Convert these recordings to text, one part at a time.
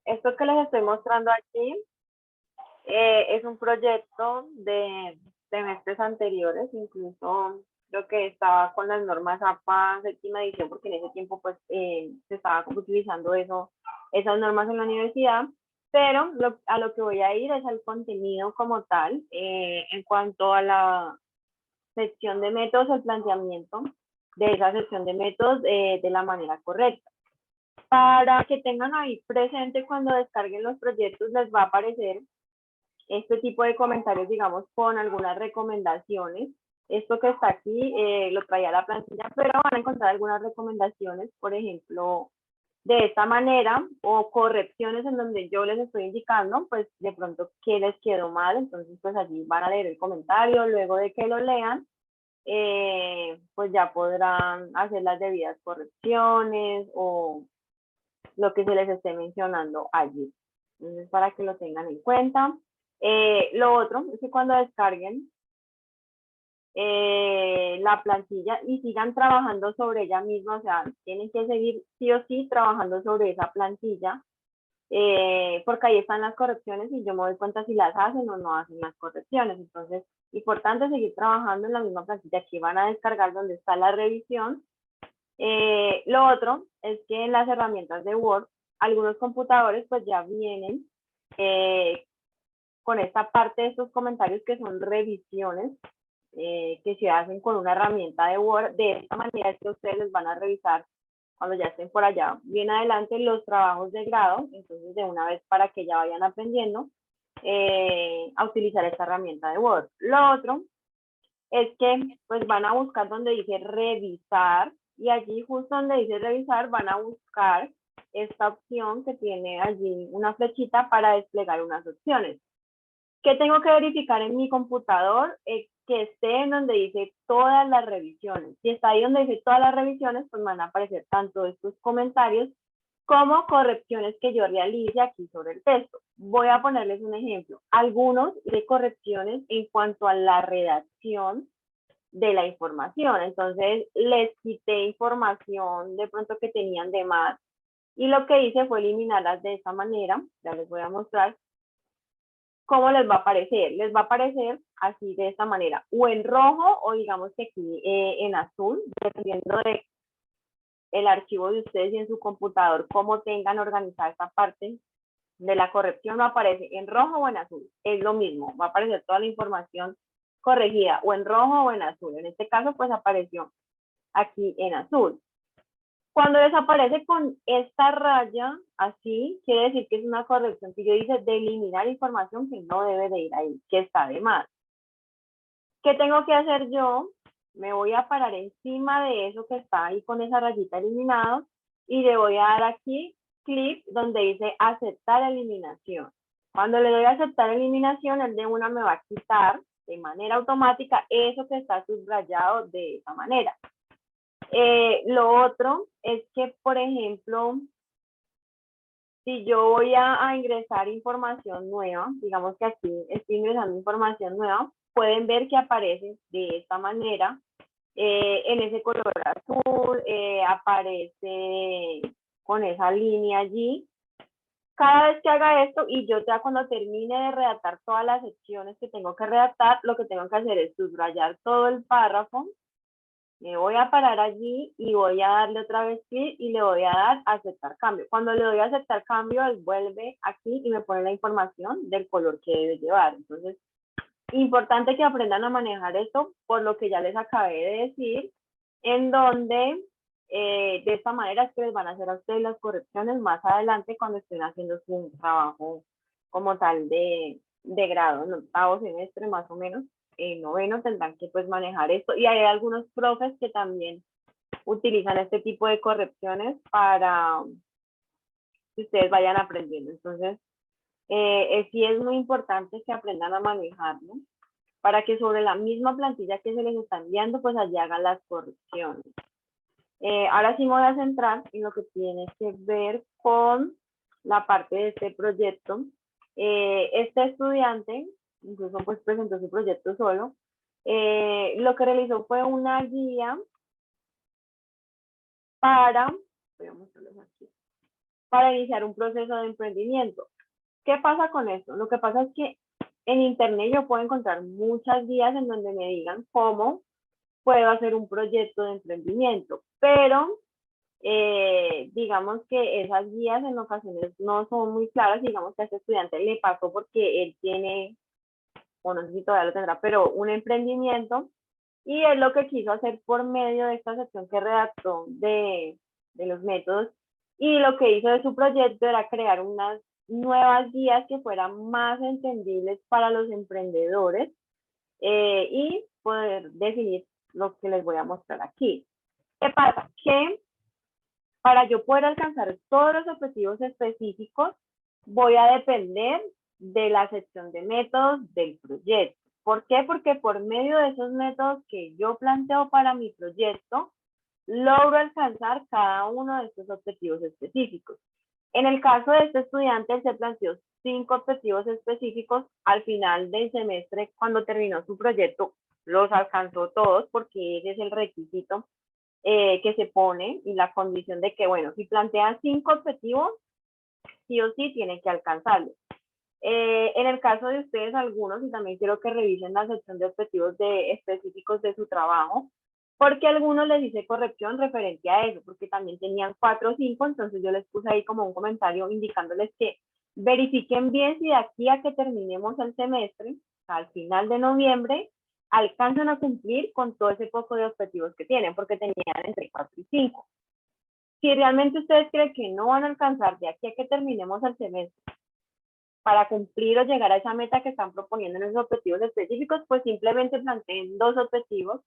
Esto que les estoy mostrando aquí es un proyecto de semestres anteriores, incluso lo que estaba con las normas APA séptima edición, porque en ese tiempo pues se estaba utilizando esas normas en la universidad, pero a lo que voy a ir es al contenido como tal, en cuanto a la sección de métodos, el planteamiento de esa sección de métodos de la manera correcta. Para que tengan ahí presente cuando descarguen los proyectos, les va a aparecer este tipo de comentarios, digamos, con algunas recomendaciones. Esto que está aquí lo traía la plantilla, pero van a encontrar algunas recomendaciones, por ejemplo, de esta manera, o correcciones en donde yo les estoy indicando, pues de pronto qué les quedó mal. Entonces, pues allí van a leer el comentario, luego de que lo lean, pues ya podrán hacer las debidas correcciones o lo que se les esté mencionando allí. Entonces, para que lo tengan en cuenta. Lo otro es que cuando descarguen la plantilla y sigan trabajando sobre ella misma, o sea, tienen que seguir sí o sí trabajando sobre esa plantilla, porque ahí están las correcciones y yo me doy cuenta si las hacen o no hacen las correcciones. Entonces, importante seguir trabajando en la misma plantilla que van a descargar donde está la revisión. Lo otro es que en las herramientas de Word, algunos computadores pues ya vienen con esta parte de estos comentarios que son revisiones que se hacen con una herramienta de Word. De esta manera es que ustedes les van a revisar cuando ya estén por allá bien adelante los trabajos de grado. Entonces, de una vez para que ya vayan aprendiendo a utilizar esta herramienta de Word. Lo otro es que pues van a buscar donde dice revisar, y allí justo donde dice revisar van a buscar esta opción que tiene allí una flechita para desplegar unas opciones. ¿Qué tengo que verificar en mi computador? Que esté en donde dice todas las revisiones. Si está ahí donde dice todas las revisiones, pues van a aparecer tanto estos comentarios como correcciones que yo realice aquí sobre el texto. Voy a ponerles un ejemplo. Algunos de correcciones en cuanto a la redacción de la información. Entonces, les quité información de pronto que tenían de más y lo que hice fue eliminarlas de esta manera. Ya les voy a mostrar cómo les va a aparecer. Les va a aparecer así, de esta manera, o en rojo o digamos que aquí en azul, dependiendo de el archivo de ustedes y en su computador, cómo tengan organizada esta parte de la corrección. No aparece en rojo o en azul, es lo mismo, va a aparecer toda la información corregida o en rojo o en azul. En este caso pues apareció aquí en azul. Cuando desaparece con esta raya así, quiere decir que es una corrección que yo hice de eliminar información que no debe de ir ahí, que está de más. ¿Qué tengo que hacer yo? Me voy a parar encima de eso que está ahí con esa rayita eliminado y le voy a dar aquí clic donde dice aceptar eliminación. Cuando le doy a aceptar eliminación, el de una me va a quitar de manera automática eso que está subrayado de esa manera. Lo otro es que, por ejemplo, si yo voy a ingresar información nueva, digamos que aquí estoy ingresando información nueva, pueden ver que aparece de esta manera, en ese color azul, aparece con esa línea allí. Cada vez que haga esto y yo ya cuando termine de redactar todas las secciones que tengo que redactar, lo que tengo que hacer es subrayar todo el párrafo. Me voy a parar allí y voy a darle otra vez clic y le voy a dar a aceptar cambio. Cuando le doy a aceptar cambio, él vuelve aquí y me pone la información del color que debe llevar. Entonces, importante que aprendan a manejar esto, por lo que ya les acabé de decir, en donde de esta manera es que les van a hacer a ustedes las correcciones más adelante cuando estén haciendo su trabajo como tal de grado, en octavo semestre más o menos. En noveno tendrán que pues manejar esto, y hay algunos profes que también utilizan este tipo de correcciones para que ustedes vayan aprendiendo. Entonces, sí es muy importante que aprendan a manejarlo para que sobre la misma plantilla que se les está enviando, pues allí hagan las correcciones. Ahora sí me voy a centrar en lo que tiene que ver con la parte de este proyecto. Este estudiante, incluso pues presentó su proyecto solo, lo que realizó fue una guía para, voy a mostrarles aquí, para iniciar un proceso de emprendimiento. ¿Qué pasa con esto? Lo que pasa es que en internet yo puedo encontrar muchas guías en donde me digan cómo puedo hacer un proyecto de emprendimiento, pero digamos que esas guías en ocasiones no son muy claras. Digamos que a este estudiante le pasó porque él tiene, o no sé si todavía lo tendrá, pero un emprendimiento, y él lo que quiso hacer por medio de esta sección que redactó de los métodos, y lo que hizo de su proyecto era crear unas nuevas guías que fueran más entendibles para los emprendedores, y poder definir lo que les voy a mostrar aquí. ¿Qué pasa? Que para yo poder alcanzar todos los objetivos específicos, voy a depender de la sección de métodos del proyecto. ¿Por qué? Porque por medio de esos métodos que yo planteo para mi proyecto, logro alcanzar cada uno de estos objetivos específicos. En el caso de este estudiante, él se planteó 5 objetivos específicos. Al final del semestre, cuando terminó su proyecto, los alcanzó todos, porque ese es el requisito que se pone, y la condición de que, bueno, si plantean 5 objetivos, sí o sí tienen que alcanzarlos. En el caso de ustedes, algunos, y también quiero que revisen la sección de objetivos específicos de su trabajo, porque a algunos les hice corrección referente a eso, porque también tenían 4 o 5, entonces yo les puse ahí como un comentario indicándoles que verifiquen bien si de aquí a que terminemos el semestre, al final de noviembre, alcanzan a cumplir con todo ese poco de objetivos que tienen, porque tenían entre 4 y 5. Si realmente ustedes creen que no van a alcanzar de aquí a que terminemos el semestre para cumplir o llegar a esa meta que están proponiendo en esos objetivos específicos, pues simplemente planteen 2 objetivos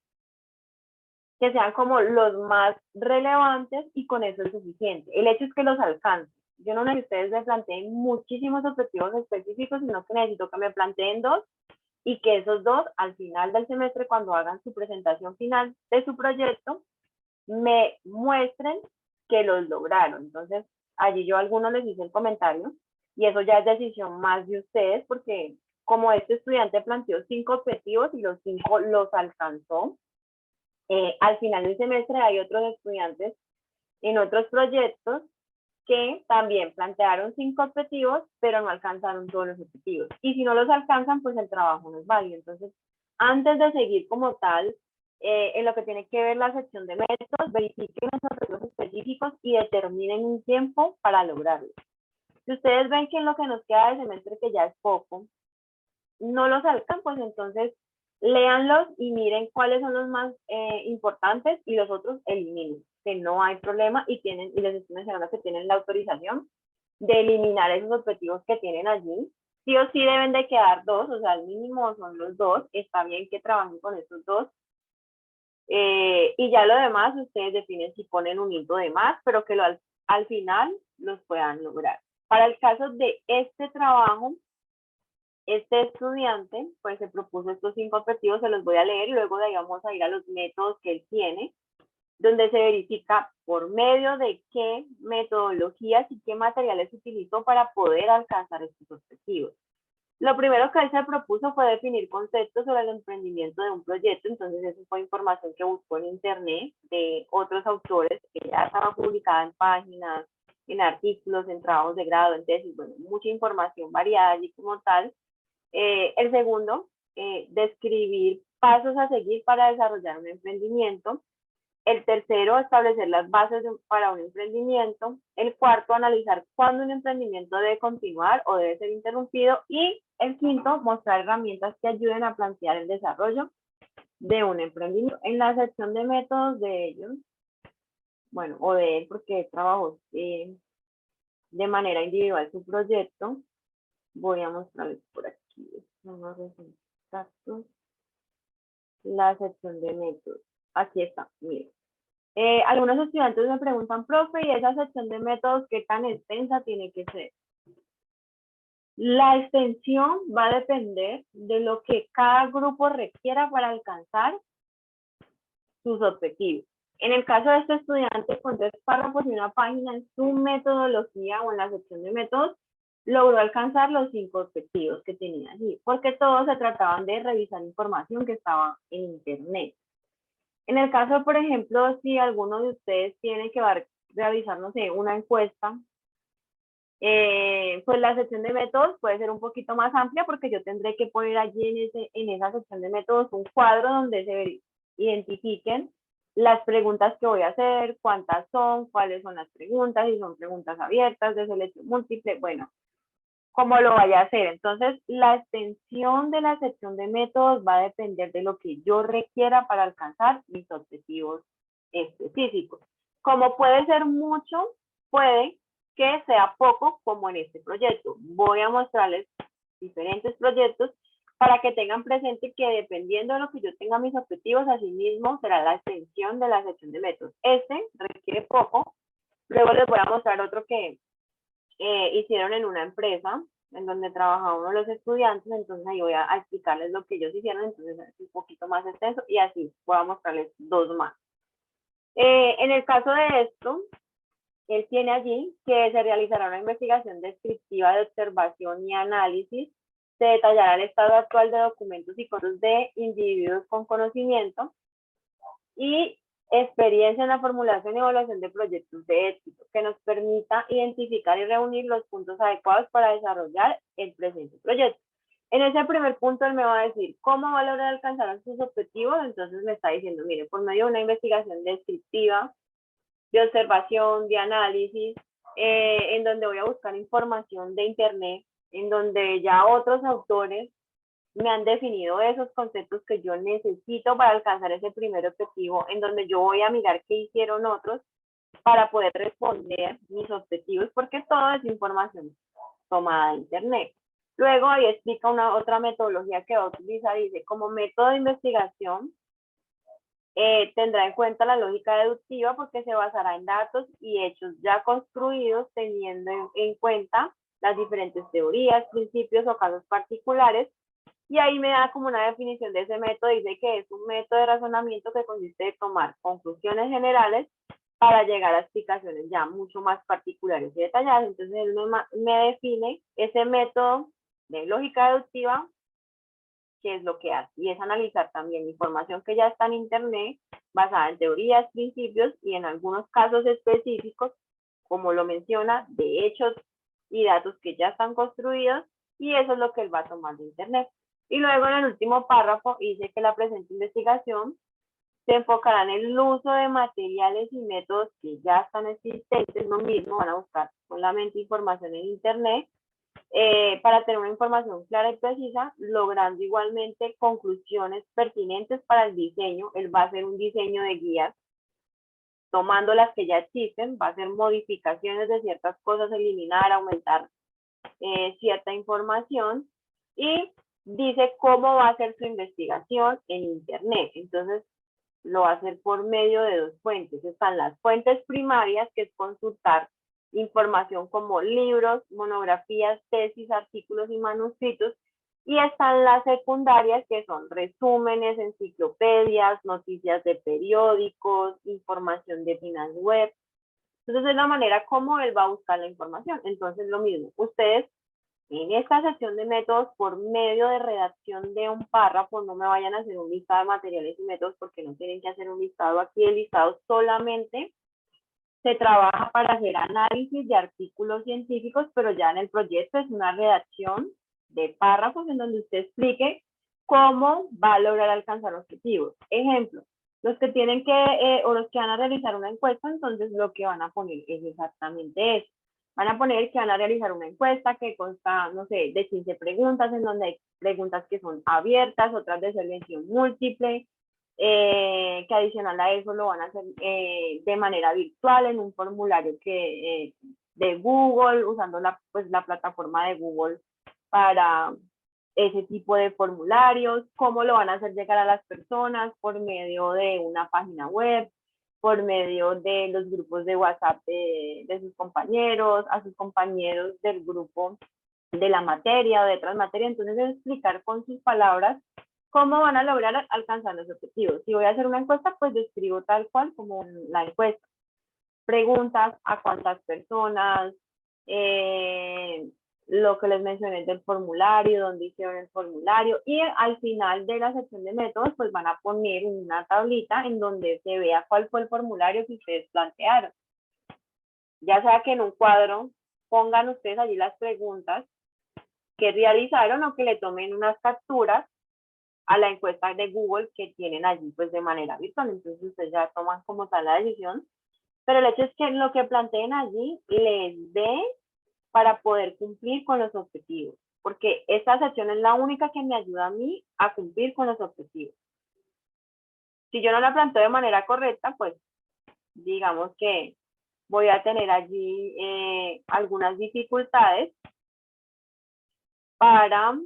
que sean como los más relevantes, y con eso es suficiente. El hecho es que los alcancen. Yo no necesito que ustedes me planteen muchísimos objetivos específicos, sino que necesito que me planteen 2, y que esos 2 al final del semestre, cuando hagan su presentación final de su proyecto, me muestren que los lograron. Entonces, allí yo a algunos les hice el comentario, y eso ya es decisión más de ustedes, porque como este estudiante planteó 5 objetivos y los 5 los alcanzó, al final del semestre hay otros estudiantes en otros proyectos que también plantearon 5 objetivos, pero no alcanzaron todos los objetivos. Y si no los alcanzan, pues el trabajo no es válido. Entonces, antes de seguir como tal, en lo que tiene que ver la sección de métodos, verifiquen los objetivos específicos y determinen un tiempo para lograrlos. Si ustedes ven que en lo que nos queda de semestre, que ya es poco, no los alcanzan, pues entonces léanlos y miren cuáles son los más importantes, y los otros eliminen, que no hay problema, y les estoy mencionando que tienen la autorización de eliminar esos objetivos que tienen allí. Sí o sí deben de quedar 2, o sea, el mínimo son los 2, está bien que trabajen con esos 2, y ya lo demás ustedes definen si ponen un hito de más, pero que al final los puedan lograr. Para el caso de este trabajo, este estudiante pues se propuso estos 5 objetivos, se los voy a leer, y luego de ahí vamos a ir a los métodos que él tiene, donde se verifica por medio de qué metodologías y qué materiales utilizó para poder alcanzar estos objetivos. Lo primero que él se propuso fue definir conceptos sobre el emprendimiento de un proyecto. Entonces eso fue información que buscó en internet de otros autores, que ya estaba publicada en páginas, en artículos, en trabajos de grado, en tesis, bueno, mucha información variada allí como tal. El segundo, describir pasos a seguir para desarrollar un emprendimiento. El tercero, establecer las bases para un emprendimiento. El cuarto, analizar cuándo un emprendimiento debe continuar o debe ser interrumpido. Y el quinto, mostrar herramientas que ayuden a plantear el desarrollo de un emprendimiento. En la sección de métodos de ellos, bueno, o de él, porque trabajó de manera individual su proyecto, voy a mostrarles por aquí. La sección de métodos. Aquí está, miren. Algunos estudiantes me preguntan, profe, ¿y esa sección de métodos qué tan extensa tiene que ser? La extensión va a depender de lo que cada grupo requiera para alcanzar sus objetivos. En el caso de este estudiante, con 3 párrafos y una página en su metodología o en la sección de métodos, logró alcanzar los 5 objetivos que tenía allí, porque todos se trataban de revisar información que estaba en internet. En el caso, por ejemplo, si alguno de ustedes tiene que realizar, no sé, una encuesta Pues la sección de métodos puede ser un poquito más amplia porque yo tendré que poner allí en esa sección de métodos un cuadro donde se identifiquen las preguntas que voy a hacer, cuántas son, cuáles son las preguntas, si son preguntas abiertas, de selección múltiple, bueno, cómo lo vaya a hacer. Entonces, la extensión de la sección de métodos va a depender de lo que yo requiera para alcanzar mis objetivos específicos. Como puede ser mucho, puede que sea poco, como en este proyecto. Voy a mostrarles diferentes proyectos para que tengan presente que dependiendo de lo que yo tenga mis objetivos, así mismo será la extensión de la sección de métodos. Este requiere poco. Luego les voy a mostrar otro que hicieron en una empresa en donde trabajaba uno de los estudiantes, entonces ahí voy a explicarles lo que ellos hicieron, entonces es un poquito más extenso y así voy a mostrarles dos más. En el caso de esto, él tiene allí que se realizará una investigación descriptiva de observación y análisis, se detallará el estado actual de documentos y cosas de individuos con conocimiento y experiencia en la formulación y evaluación de proyectos de éxito, que nos permita identificar y reunir los puntos adecuados para desarrollar el presente proyecto. En ese primer punto él me va a decir cómo va a lograr alcanzar sus objetivos, entonces me está diciendo, mire, por medio de una investigación descriptiva, de observación, de análisis, en donde voy a buscar información de internet, en donde ya otros autores me han definido esos conceptos que yo necesito para alcanzar ese primer objetivo, en donde yo voy a mirar qué hicieron otros para poder responder mis objetivos, porque todo es información tomada de internet. Luego ahí explica una otra metodología que va a utilizar, dice, como método de investigación, tendrá en cuenta la lógica deductiva porque se basará en datos y hechos ya construidos, teniendo en cuenta las diferentes teorías, principios o casos particulares. Y ahí me da como una definición de ese método, dice que es un método de razonamiento que consiste en tomar conclusiones generales para llegar a explicaciones ya mucho más particulares y detalladas. Entonces él me define ese método de lógica deductiva, que es lo que hace, y es analizar también información que ya está en internet, basada en teorías, principios y en algunos casos específicos, como lo menciona, de hechos y datos que ya están construidos, y eso es lo que él va a tomar de internet. Y luego en el último párrafo dice que la presente investigación se enfocará en el uso de materiales y métodos que ya están existentes, lo mismo, van a buscar solamente información en internet, para tener una información clara y precisa, logrando igualmente conclusiones pertinentes para el diseño. Él va a hacer un diseño de guías, tomando las que ya existen, va a hacer modificaciones de ciertas cosas, eliminar, aumentar cierta información, y dice cómo va a hacer su investigación en internet. Entonces lo va a hacer por medio de dos fuentes. Están las fuentes primarias, que es consultar información como libros, monografías, tesis, artículos y manuscritos, y están las secundarias, que son resúmenes, enciclopedias, noticias de periódicos, información de páginas web. Entonces es la manera como él va a buscar la información. Entonces lo mismo, ustedes en esta sección de métodos, por medio de redacción de un párrafo, no me vayan a hacer un listado de materiales y métodos porque no tienen que hacer un listado aquí. El listado solamente se trabaja para hacer análisis de artículos científicos, pero ya en el proyecto es una redacción de párrafos en donde usted explique cómo va a lograr alcanzar objetivos. Ejemplo, los que tienen que, o los que van a realizar una encuesta, entonces lo que van a poner es exactamente eso. Van a poner que van a realizar una encuesta que consta, no sé, de 15 preguntas, en donde hay preguntas que son abiertas, otras de selección múltiple, que adicional a eso lo van a hacer de manera virtual en un formulario que de Google, usando pues, la plataforma de Google para ese tipo de formularios, cómo lo van a hacer llegar a las personas por medio de una página web, por medio de los grupos de WhatsApp de sus compañeros, a sus compañeros del grupo de la materia o de otras materias. Entonces, es explicar con sus palabras cómo van a lograr alcanzar los objetivos. Si voy a hacer una encuesta, pues describo tal cual como la encuesta. Preguntas a cuántas personas, lo que les mencioné del formulario, dónde hicieron el formulario, y al final de la sección de métodos, pues van a poner una tablita en donde se vea cuál fue el formulario que ustedes plantearon. Ya sea que en un cuadro pongan ustedes allí las preguntas que realizaron o que le tomen unas capturas a la encuesta de Google que tienen allí pues de manera virtual. Entonces ustedes ya toman como tal la decisión, pero el hecho es que lo que planteen allí les dé para poder cumplir con los objetivos, porque esta sección es la única que me ayuda a mí a cumplir con los objetivos. Si yo no la planteo de manera correcta, pues digamos que voy a tener allí algunas dificultades para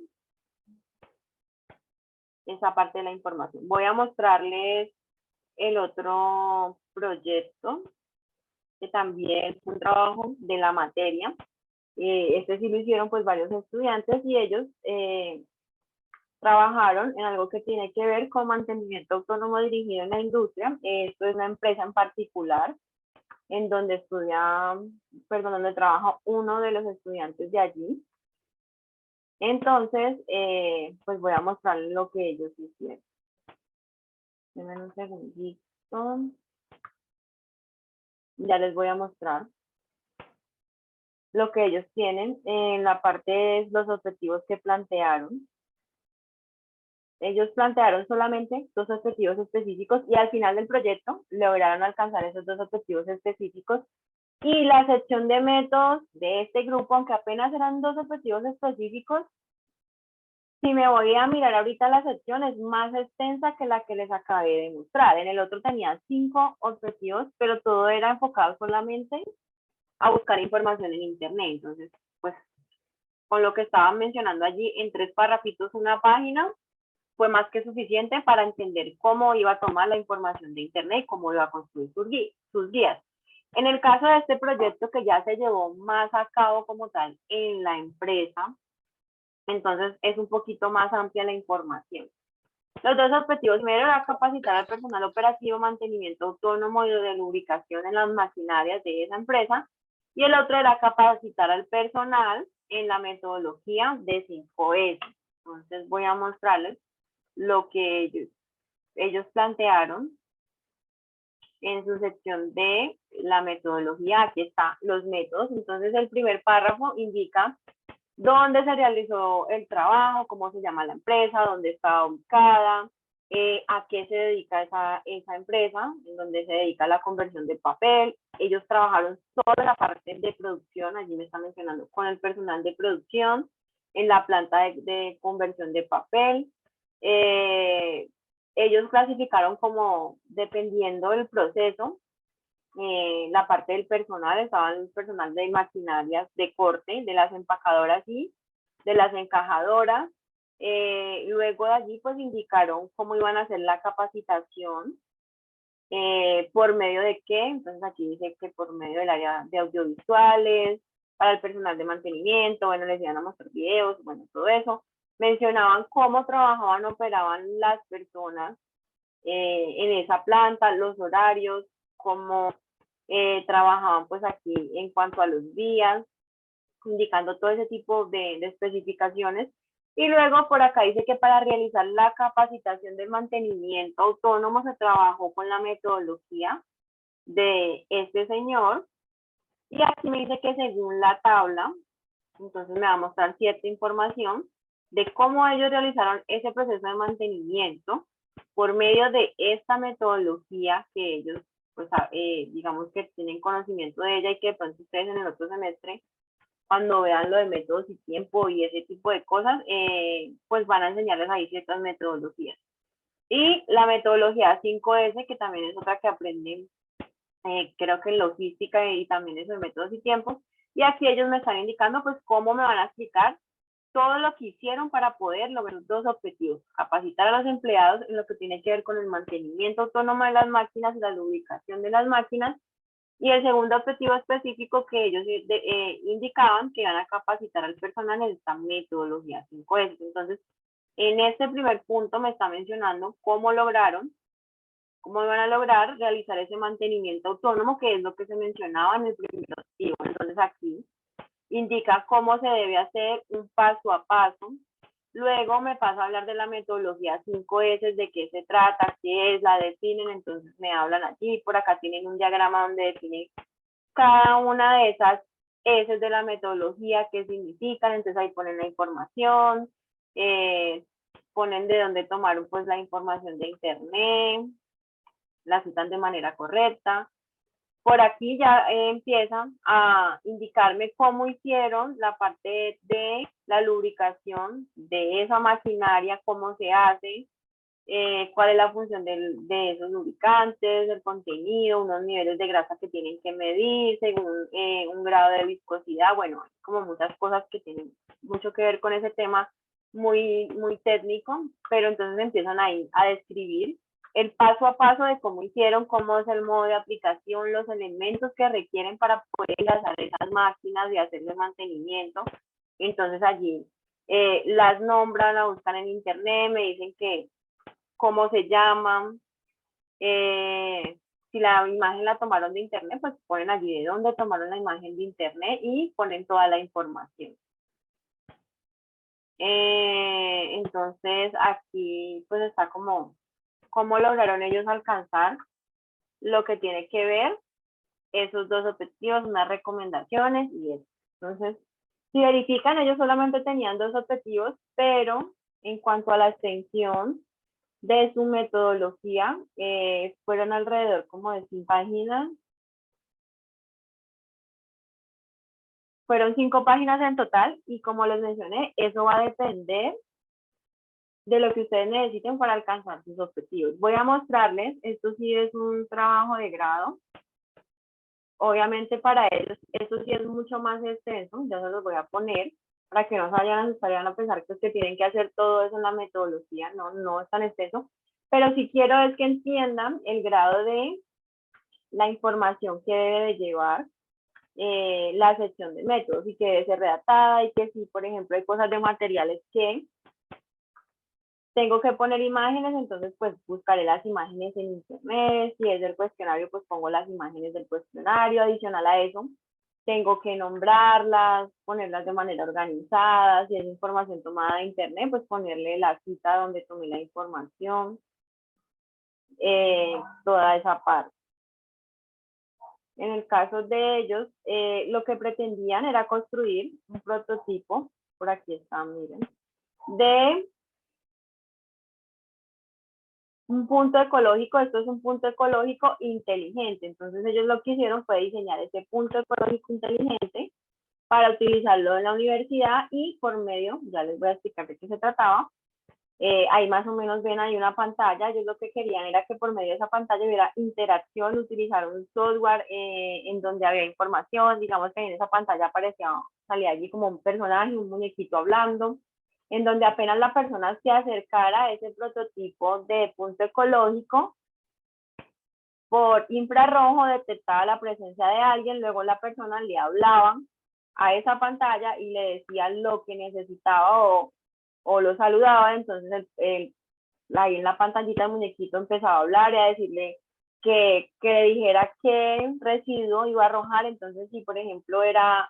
esa parte de la información. Voy a mostrarles el otro proyecto, que también es un trabajo de la materia. Este sí lo hicieron pues varios estudiantes y ellos trabajaron en algo que tiene que ver con mantenimiento autónomo dirigido en la industria. Esto es una empresa en particular en donde donde trabaja uno de los estudiantes de allí. Entonces, pues voy a mostrarles lo que ellos hicieron. Denme un segundito. Ya les voy a mostrar lo que ellos tienen en la parte de los objetivos que plantearon. Ellos plantearon solamente 2 objetivos específicos y al final del proyecto lograron alcanzar esos 2 objetivos específicos. Y la sección de métodos de este grupo, aunque apenas eran 2 objetivos específicos, si me voy a mirar ahorita la sección, es más extensa que la que les acabé de mostrar. En el otro tenía 5 objetivos, pero todo era enfocado solamente a buscar información en internet. Entonces, pues, con lo que estaban mencionando allí, en 3 parrafitos una página, fue más que suficiente para entender cómo iba a tomar la información de internet y cómo iba a construir sus guías. En el caso de este proyecto que ya se llevó más a cabo como tal en la empresa, entonces es un poquito más amplia la información. Los 2 objetivos, primero era capacitar al personal operativo, mantenimiento autónomo y de lubricación en las maquinarias de esa empresa, y el otro era capacitar al personal en la metodología de 5S. Entonces voy a mostrarles lo que ellos plantearon en su sección de la metodología. Aquí están los métodos. Entonces el primer párrafo indica dónde se realizó el trabajo, cómo se llama la empresa, dónde está ubicada, a qué se dedica esa empresa, en donde se dedica a la conversión de papel. Ellos trabajaron toda la parte de producción, allí me están mencionando, con el personal de producción, en la planta de conversión de papel. Ellos clasificaron como, dependiendo del proceso, la parte del personal, estaba el personal de maquinarias de corte, de las empacadoras y de las encajadoras. Luego de allí pues indicaron cómo iban a hacer la capacitación, por medio de qué. Entonces aquí dice que por medio del área de audiovisuales, para el personal de mantenimiento, bueno, les iban a mostrar videos, bueno, todo eso. Mencionaban cómo trabajaban, operaban las personas en esa planta, los horarios, cómo trabajaban pues aquí en cuanto a los días, indicando todo ese tipo de especificaciones. Y luego por acá dice que para realizar la capacitación del mantenimiento autónomo se trabajó con la metodología de este señor. Y aquí me dice que según la tabla, entonces me va a mostrar cierta información de cómo ellos realizaron ese proceso de mantenimiento por medio de esta metodología que ellos, pues, digamos que tienen conocimiento de ella y que de pronto ustedes en el otro semestre, cuando vean lo de métodos y tiempo y ese tipo de cosas, pues van a enseñarles ahí ciertas metodologías. Y la metodología 5S, que también es otra que aprenden, creo que en logística y también eso de métodos y tiempos. Y aquí ellos me están indicando pues cómo me van a explicar todo lo que hicieron para poder lograr 2 objetivos: capacitar a los empleados en lo que tiene que ver con el mantenimiento autónomo de las máquinas y la lubricación de las máquinas, y el segundo objetivo específico que ellos indicaban que iban a capacitar al personal en esta metodología 5S. Entonces, en este primer punto me está mencionando cómo iban a lograr realizar ese mantenimiento autónomo, que es lo que se mencionaba en el primer objetivo. Entonces aquí indica cómo se debe hacer un paso a paso. Luego me paso a hablar de la metodología 5S, de qué se trata, qué es, la definen, entonces me hablan allí. Por acá tienen un diagrama donde definen cada una de esas S de la metodología, qué significan, entonces ahí ponen la información, ponen de dónde tomaron pues la información de internet, la citan de manera correcta. Por aquí ya empiezan a indicarme cómo hicieron la parte de la lubricación de esa maquinaria, cómo se hace, cuál es la función de esos lubricantes, el contenido, unos niveles de grasa que tienen que medir, según un grado de viscosidad, bueno, como muchas cosas que tienen mucho que ver con ese tema muy, muy técnico, pero entonces empiezan ahí a describir el paso a paso de cómo hicieron, cómo es el modo de aplicación, los elementos que requieren para poder enlazar esas máquinas y hacerle mantenimiento. Entonces allí las nombran, la buscan en internet, me dicen que cómo se llaman, si la imagen la tomaron de internet, pues ponen allí de dónde tomaron la imagen de internet y ponen toda la información. Entonces aquí pues está como cómo lograron ellos alcanzar lo que tiene que ver esos dos objetivos, unas recomendaciones y eso. Entonces, si verifican, ellos solamente tenían 2 objetivos, pero en cuanto a la extensión de su metodología, fueron alrededor como de 5 páginas. Fueron 5 páginas en total y como les mencioné, eso va a depender de lo que ustedes necesiten para alcanzar sus objetivos. Voy a mostrarles, esto sí es un trabajo de grado. Obviamente para ellos, esto sí es mucho más extenso, ya se los voy a poner para que no se vayan a asustar y van a pensar que tienen que hacer todo eso en la metodología, no, no es tan extenso, pero sí quiero es que entiendan el grado de la información que debe de llevar la sección de métodos y que debe ser redactada y que si, por ejemplo, hay cosas de materiales que tengo que poner imágenes, entonces pues buscaré las imágenes en internet, si es del cuestionario pues pongo las imágenes del cuestionario, adicional a eso tengo que nombrarlas, ponerlas de manera organizada, si es información tomada de internet pues ponerle la cita donde tomé la información, toda esa parte. En el caso de ellos, lo que pretendían era construir un prototipo, por aquí está, miren, de un punto ecológico. Esto es un punto ecológico inteligente. Entonces ellos lo que hicieron fue diseñar ese punto ecológico inteligente para utilizarlo en la universidad y por medio, ya les voy a explicar de qué se trataba, ahí más o menos ven ahí una pantalla. Ellos lo que querían era que por medio de esa pantalla hubiera interacción, utilizar un software en donde había información, digamos que en esa pantalla aparecía, salía allí como un personaje, un muñequito hablando, en donde apenas la persona se acercara a ese prototipo de punto ecológico, por infrarrojo detectaba la presencia de alguien, luego la persona le hablaba a esa pantalla y le decía lo que necesitaba o lo saludaba, entonces ahí en la pantallita el muñequito empezaba a hablar y a decirle que dijera qué residuo iba a arrojar. Entonces si por ejemplo era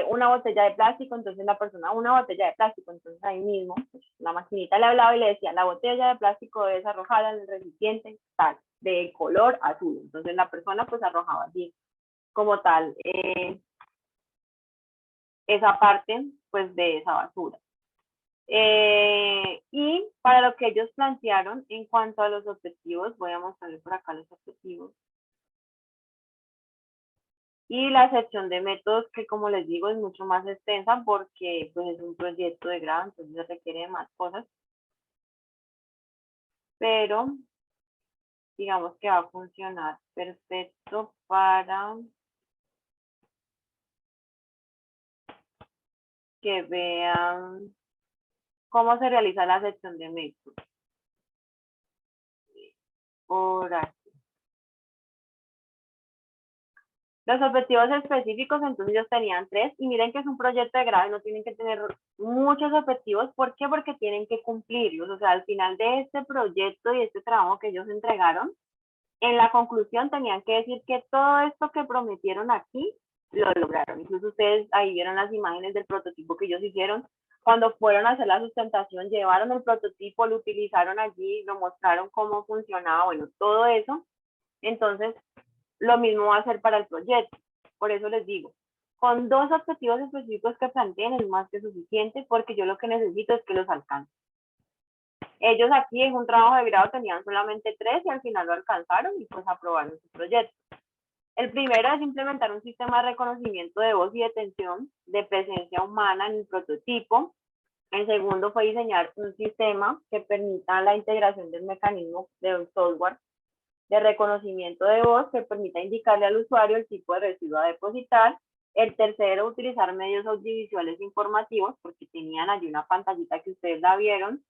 una botella de plástico, entonces la persona, una botella de plástico, entonces ahí mismo pues, la maquinita le hablaba y le decía, la botella de plástico es arrojada en el recipiente tal, de color azul. Entonces la persona pues arrojaba así como tal esa parte pues de esa basura. Y para lo que ellos plantearon en cuanto a los objetivos, voy a mostrarles por acá los objetivos. Y la sección de métodos, que como les digo es mucho más extensa porque pues es un proyecto de grado, entonces requiere de más cosas. Pero digamos que va a funcionar perfecto para que vean cómo se realiza la sección de métodos. Por aquí. Los objetivos específicos, entonces ellos tenían 3, y miren que es un proyecto de grado y no tienen que tener muchos objetivos. ¿Por qué? Porque tienen que cumplirlos. O sea, al final de este proyecto y este trabajo que ellos entregaron, en la conclusión tenían que decir que todo esto que prometieron aquí, lo lograron. Incluso ustedes ahí vieron las imágenes del prototipo que ellos hicieron. Cuando fueron a hacer la sustentación, llevaron el prototipo, lo utilizaron allí, lo mostraron cómo funcionaba, bueno, todo eso. Entonces, lo mismo va a ser para el proyecto. Por eso les digo, Con 2 objetivos específicos que planteen es más que suficiente porque yo lo que necesito es que los alcancen. Ellos aquí en un trabajo de grado tenían solamente 3 y al final lo alcanzaron y pues aprobaron su proyecto. El primero es implementar un sistema de reconocimiento de voz y detención de presencia humana en el prototipo. El segundo fue diseñar un sistema que permita la integración del mecanismo de un software de reconocimiento de voz que permita indicarle al usuario el tipo de residuo a depositar. El tercero, utilizar medios audiovisuales informativos, porque tenían allí una pantallita que ustedes la vieron,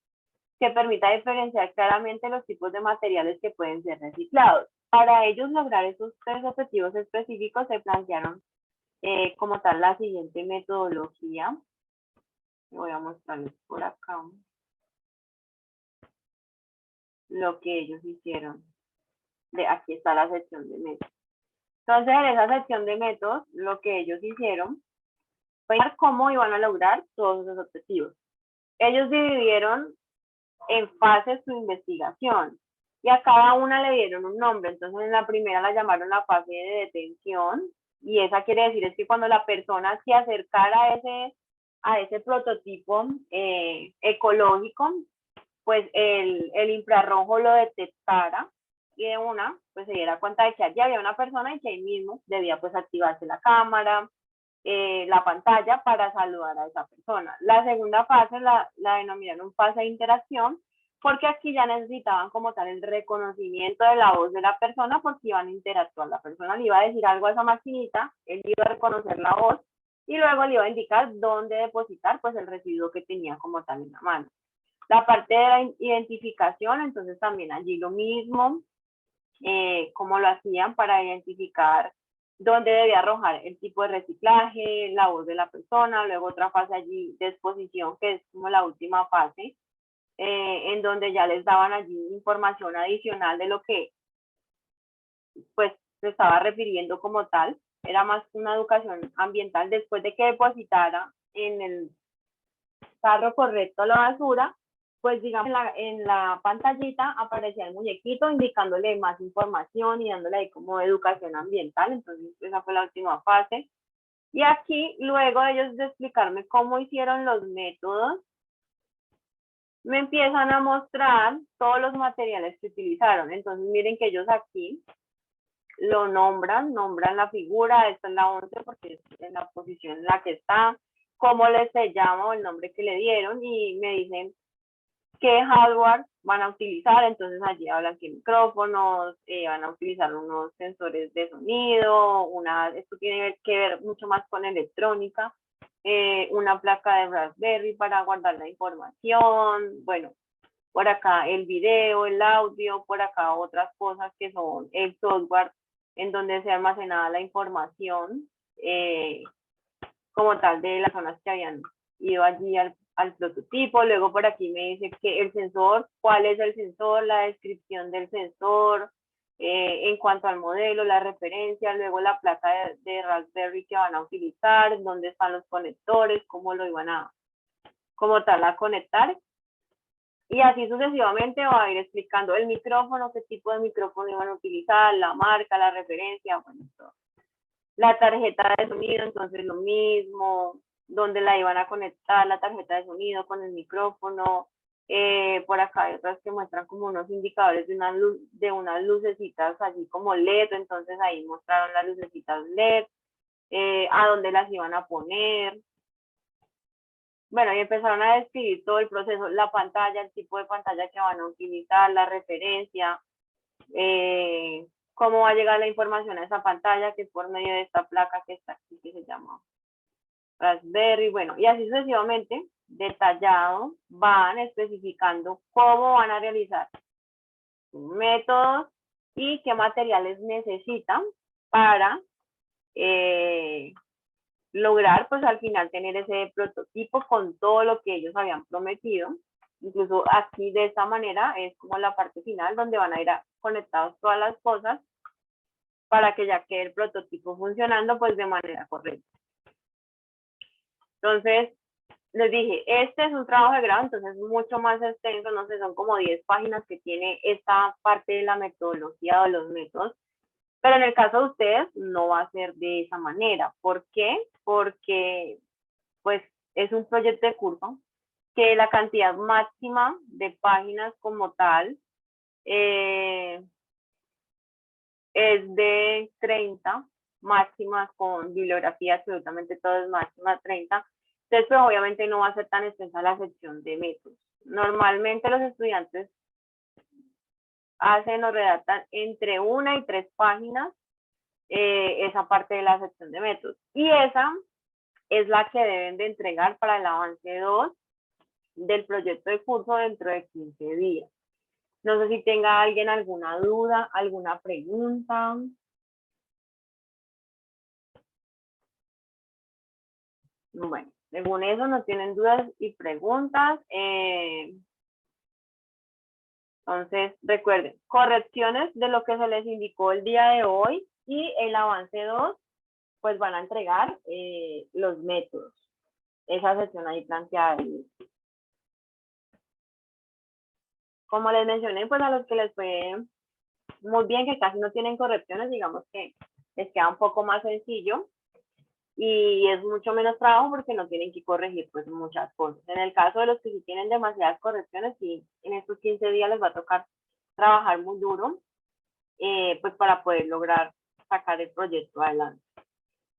que permita diferenciar claramente los tipos de materiales que pueden ser reciclados. Para ellos lograr esos 3 objetivos específicos se plantearon como tal la siguiente metodología. Voy a mostrarles por acá lo que ellos hicieron. Aquí está la sección de métodos. Entonces, en esa sección de métodos, lo que ellos hicieron fue ver cómo iban a lograr todos esos objetivos. Ellos dividieron en fases su investigación y a cada una le dieron un nombre. Entonces, en la primera la llamaron la fase de detención y esa quiere decir es que cuando la persona se acercara a ese prototipo ecológico, pues el infrarrojo lo detectara y de una, pues se diera cuenta de que allí había una persona y que ahí mismo debía pues activarse la cámara, la pantalla para saludar a esa persona. La segunda fase la denominaron fase de interacción, porque aquí ya necesitaban como tal el reconocimiento de la voz de la persona porque iban a interactuar. La persona le iba a decir algo a esa maquinita, él iba a reconocer la voz y luego le iba a indicar dónde depositar pues el residuo que tenía como tal en la mano. La parte de la identificación, entonces también allí lo mismo, cómo lo hacían para identificar dónde debía arrojar el tipo de reciclaje, la voz de la persona, luego otra fase allí de exposición, que es como la última fase, en donde ya les daban allí información adicional de lo que pues se estaba refiriendo como tal, era más una educación ambiental después de que depositara en el carro correcto la basura, pues digamos en la pantallita aparecía el muñequito indicándole más información y dándole ahí como educación ambiental. Entonces esa fue la última fase. Y aquí, luego de ellos de explicarme cómo hicieron los métodos, me empiezan a mostrar todos los materiales que utilizaron. Entonces miren que ellos aquí lo nombran la figura, esta es la 11 porque es en la posición en la que está, cómo se llama o el nombre que le dieron y me dicen qué hardware van a utilizar. Entonces allí hablan que micrófonos, van a utilizar unos sensores de sonido, esto tiene que ver mucho más con electrónica, una placa de Raspberry para guardar la información, bueno, por acá el video, el audio, por acá otras cosas que son el software en donde se almacenaba la información como tal de las zonas que habían ido allí al prototipo. Luego por aquí me dice que el sensor, cuál es el sensor, la descripción del sensor, en cuanto al modelo, la referencia, luego la placa de Raspberry que van a utilizar, dónde están los conectores, cómo lo iban a, como tal, a conectar. Y así sucesivamente va a ir explicando el micrófono, qué tipo de micrófono iban a utilizar, la marca, la referencia, bueno, todo. La tarjeta de sonido, entonces lo mismo, dónde la iban a conectar la tarjeta de sonido con el micrófono. Por acá hay otras que muestran como unos indicadores de unas lucecitas allí como LED, entonces ahí mostraron las lucecitas LED, a dónde las iban a poner. Bueno, y empezaron a describir todo el proceso, la pantalla, el tipo de pantalla que van a utilizar, la referencia, cómo va a llegar la información a esa pantalla, que es por medio de esta placa que está aquí, que se llama Raspberry, bueno, y así sucesivamente, detallado, van especificando cómo van a realizar métodos y qué materiales necesitan para lograr pues al final tener ese prototipo con todo lo que ellos habían prometido. Incluso aquí de esta manera es como la parte final donde van a ir conectados todas las cosas para que ya quede el prototipo funcionando pues de manera correcta. Entonces, les dije, este es un trabajo de grado, entonces es mucho más extenso, no sé, son como 10 páginas que tiene esta parte de la metodología o los métodos, pero en el caso de ustedes no va a ser de esa manera. ¿Por qué? porque pues es un proyecto de curso que la cantidad máxima de páginas como tal es de 30, máximas con bibliografía, absolutamente todo es máxima 30. Entonces, pues obviamente no va a ser tan extensa la sección de métodos. Normalmente los estudiantes hacen o redactan entre 1 y 3 páginas esa parte de la sección de métodos. Y esa es la que deben de entregar para el avance 2 del proyecto de curso dentro de 15 días. No sé si tenga alguien alguna duda, alguna pregunta. Bueno, según eso no tienen dudas y preguntas. Entonces, recuerden, correcciones de lo que se les indicó el día de hoy y el avance 2, pues van a entregar los métodos. Esa sección ahí planteada. Como les mencioné, pues a los que les fue muy bien, que casi no tienen correcciones, digamos que les queda un poco más sencillo y es mucho menos trabajo porque no tienen que corregir pues muchas cosas. En el caso de los que sí tienen demasiadas correcciones, sí, en estos 15 días les va a tocar trabajar muy duro, pues para poder lograr sacar el proyecto adelante.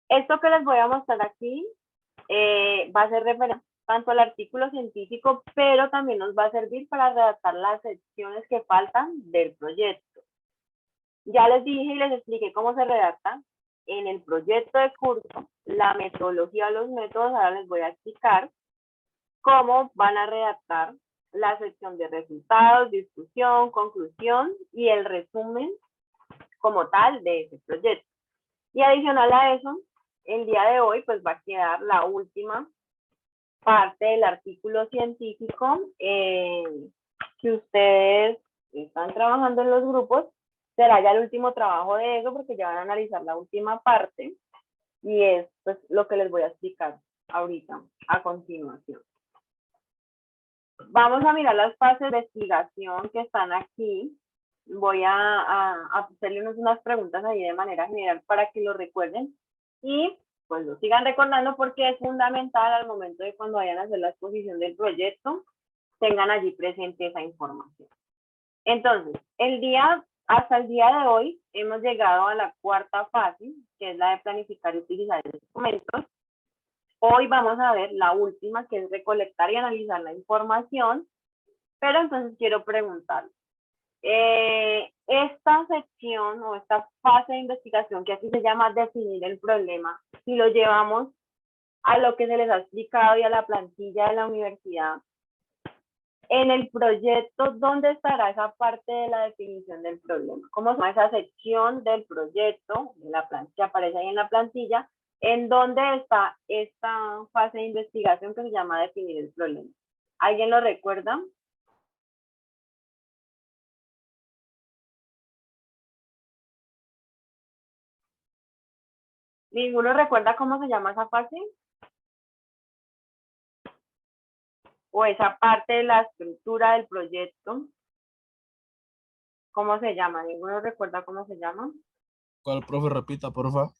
Esto que les voy a mostrar aquí va a ser referente tanto al artículo científico, pero también nos va a servir para redactar las secciones que faltan del proyecto. Ya les dije y les expliqué cómo se redacta en el proyecto de curso, la metodología, los métodos. Ahora les voy a explicar cómo van a redactar la sección de resultados, discusión, conclusión y el resumen como tal de ese proyecto. Y adicional a eso, el día de hoy pues va a quedar la última parte del artículo científico que ustedes están trabajando en los grupos. Será ya el último trabajo de eso porque ya van a analizar la última parte y es pues lo que les voy a explicar ahorita a continuación. Vamos a mirar las fases de investigación que están aquí. Voy a hacerle unas preguntas ahí de manera general para que lo recuerden y pues lo sigan recordando porque es fundamental al momento de cuando vayan a hacer la exposición del proyecto, tengan allí presente esa información. Entonces, hasta el día de hoy hemos llegado a la cuarta fase, que es la de planificar y utilizar instrumentos. Hoy vamos a ver la última, que es recolectar y analizar la información, pero entonces quiero preguntar, esta sección o esta fase de investigación, que aquí se llama definir el problema, si lo llevamos a lo que se les ha explicado y a la plantilla de la universidad, en el proyecto, ¿dónde estará esa parte de la definición del problema? ¿Cómo se llama esa sección del proyecto, de la plantilla, que aparece ahí en la plantilla? ¿En dónde está esta fase de investigación que se llama definir el problema? ¿Alguien lo recuerda? ¿Ninguno recuerda cómo se llama esa fase? ¿O esa parte de la estructura del proyecto? ¿Cómo se llama? ¿Ninguno recuerda cómo se llama? ¿Cuál, profe? Repita, porfa.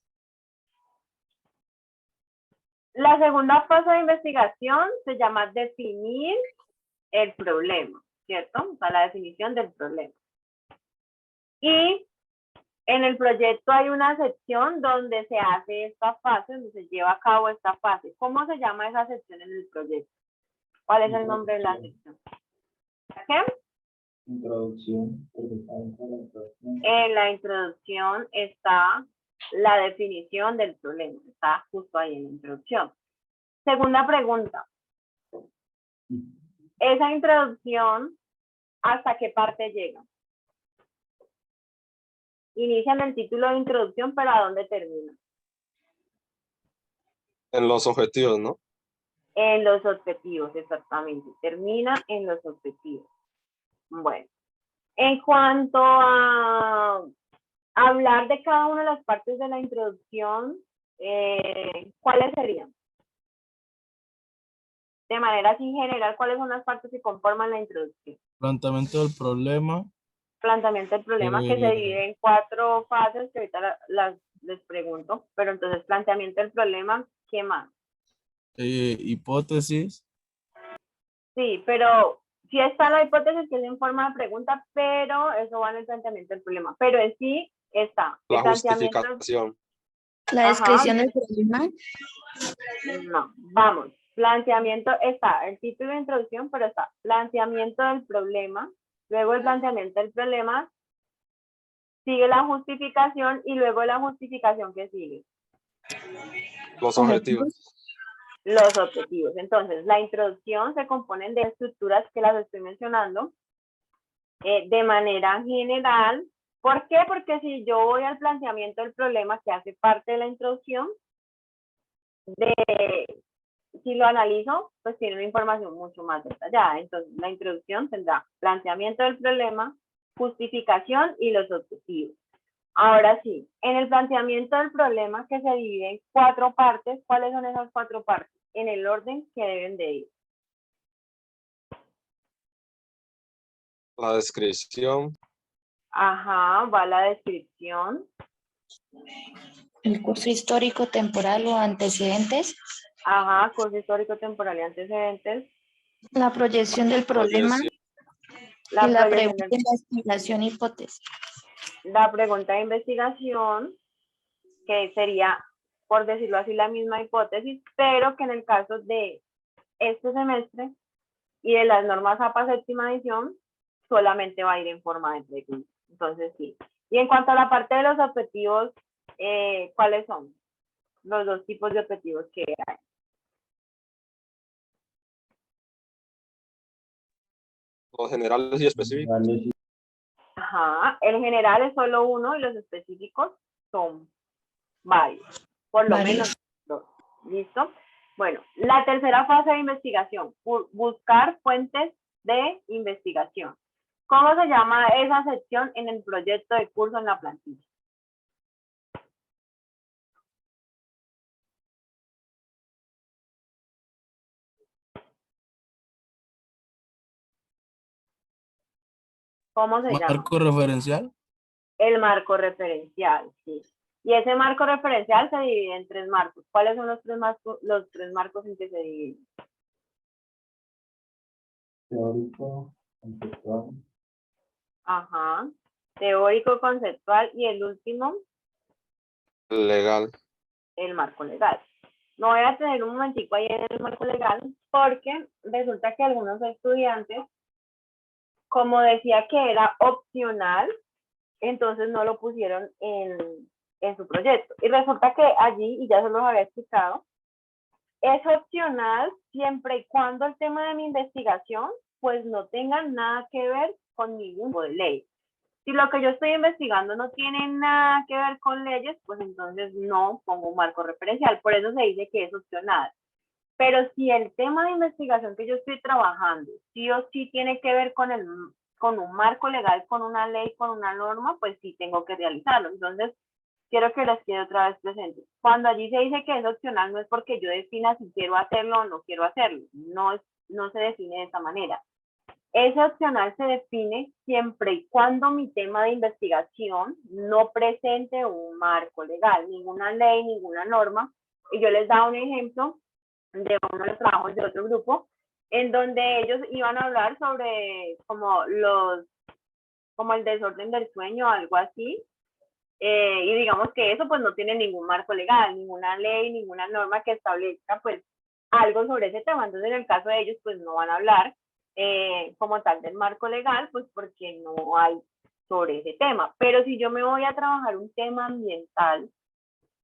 La segunda fase de investigación se llama definir el problema, ¿cierto? O sea, la definición del problema. Y en el proyecto hay una sección donde se hace esta fase, donde se lleva a cabo esta fase. ¿Cómo se llama esa sección en el proyecto? ¿Cuál es el nombre de la sección? ¿Qué? Introducción. En la introducción está la definición del problema. Está justo ahí en la introducción. Segunda pregunta. Esa introducción, ¿hasta qué parte llega? Inicia en el título de introducción, pero ¿a dónde termina? En los objetivos, ¿no? En los objetivos, exactamente. Termina en los objetivos. Bueno, en cuanto a hablar de cada una de las partes de la introducción, ¿cuáles serían? De manera así general, ¿cuáles son las partes que conforman la introducción? Planteamiento del problema. Planteamiento del problema, que se divide en 4 fases, que ahorita les pregunto, pero entonces planteamiento del problema, ¿Qué más? Hipótesis. Sí, pero sí está la hipótesis que es en forma de pregunta, pero eso va en el planteamiento del problema. Pero en sí está el La planteamiento. justificación. La Ajá, descripción del problema. no, vamos. Planteamiento está el título de introducción, pero está planteamiento del problema, luego el planteamiento del problema, sigue la justificación y luego la justificación que sigue. Los objetivos. Los objetivos. Entonces, la introducción se compone de estructuras que las estoy mencionando de manera general. ¿Por qué? Porque si yo voy al planteamiento del problema que hace parte de la introducción, si lo analizo, pues tiene una información mucho más detallada. Entonces, la introducción tendrá planteamiento del problema, justificación y los objetivos. Ahora sí, en el planteamiento del problema que se divide en 4 partes, ¿cuáles son esas 4 partes? En el orden que deben de ir. La descripción. Ajá, va la descripción. El curso histórico, temporal o antecedentes. Ajá, curso histórico, temporal y antecedentes. La proyección del problema. La y la proyección pregunta de investigación hipótesis. La pregunta de investigación, que sería, por decirlo así, la misma hipótesis, pero que en el caso de este semestre y de las normas APA séptima edición, solamente va a ir en forma de pregunta. Entonces, sí. Y en cuanto a la parte de los objetivos, ¿cuáles son los 2 tipos de objetivos que hay? Los generales y específicos. Ajá, el general es solo uno y los específicos son varios, por lo menos 2. ¿Listo? Bueno, la tercera fase de investigación, buscar fuentes de investigación. ¿Cómo se llama esa sección en el proyecto de curso en la plantilla? ¿Cómo se llama? Marco referencial. El marco referencial, sí. Y ese marco referencial se divide en 3 marcos. ¿Cuáles son los 3 marcos en que se dividen? Teórico, conceptual. Ajá. Teórico, conceptual y el último, Legal. el marco legal. No voy a tener un momentico ahí en el marco legal porque resulta que algunos estudiantes, como decía que era opcional, entonces no lo pusieron en su proyecto. Y resulta que allí, y ya se los había explicado, es opcional siempre y cuando el tema de mi investigación pues no tenga nada que ver con ningún tipo de ley. Si lo que yo estoy investigando no tiene nada que ver con leyes, pues entonces no pongo un marco referencial. Por eso se dice que es opcional. Pero si el tema de investigación que yo estoy trabajando sí o sí tiene que ver con un marco legal, con una ley, con una norma, pues sí tengo que realizarlo. Entonces, quiero que les quede otra vez presente. Cuando allí se dice que es opcional, no es porque yo defina si quiero hacerlo o no quiero hacerlo. No se define de esa manera. Ese opcional se define siempre y cuando mi tema de investigación no presente un marco legal, ninguna ley, ninguna norma. Y yo les daba un ejemplo de uno de los trabajos de otro grupo, en donde ellos iban a hablar sobre como el desorden del sueño o algo así, y digamos que eso pues no tiene ningún marco legal, ninguna ley, ninguna norma que establezca pues algo sobre ese tema. Entonces en el caso de ellos pues no van a hablar como tal del marco legal, pues porque no hay sobre ese tema. Pero si yo me voy a trabajar un tema ambiental,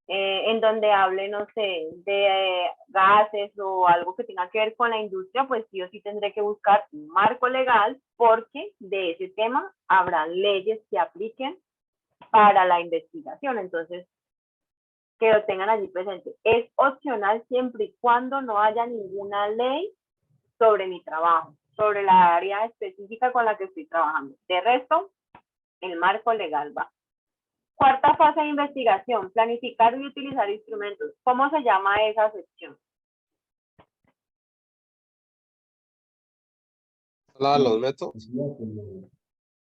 en donde hable, no sé, de gases o algo que tenga que ver con la industria, pues sí o sí tendré que buscar un marco legal porque de ese tema habrá leyes que apliquen para la investigación. Entonces, que lo tengan allí presente. Es opcional siempre y cuando no haya ninguna ley sobre mi trabajo, sobre la área específica con la que estoy trabajando. De resto, el marco legal va. Cuarta fase de investigación, planificar y utilizar instrumentos. ¿Cómo se llama esa sección? Los métodos.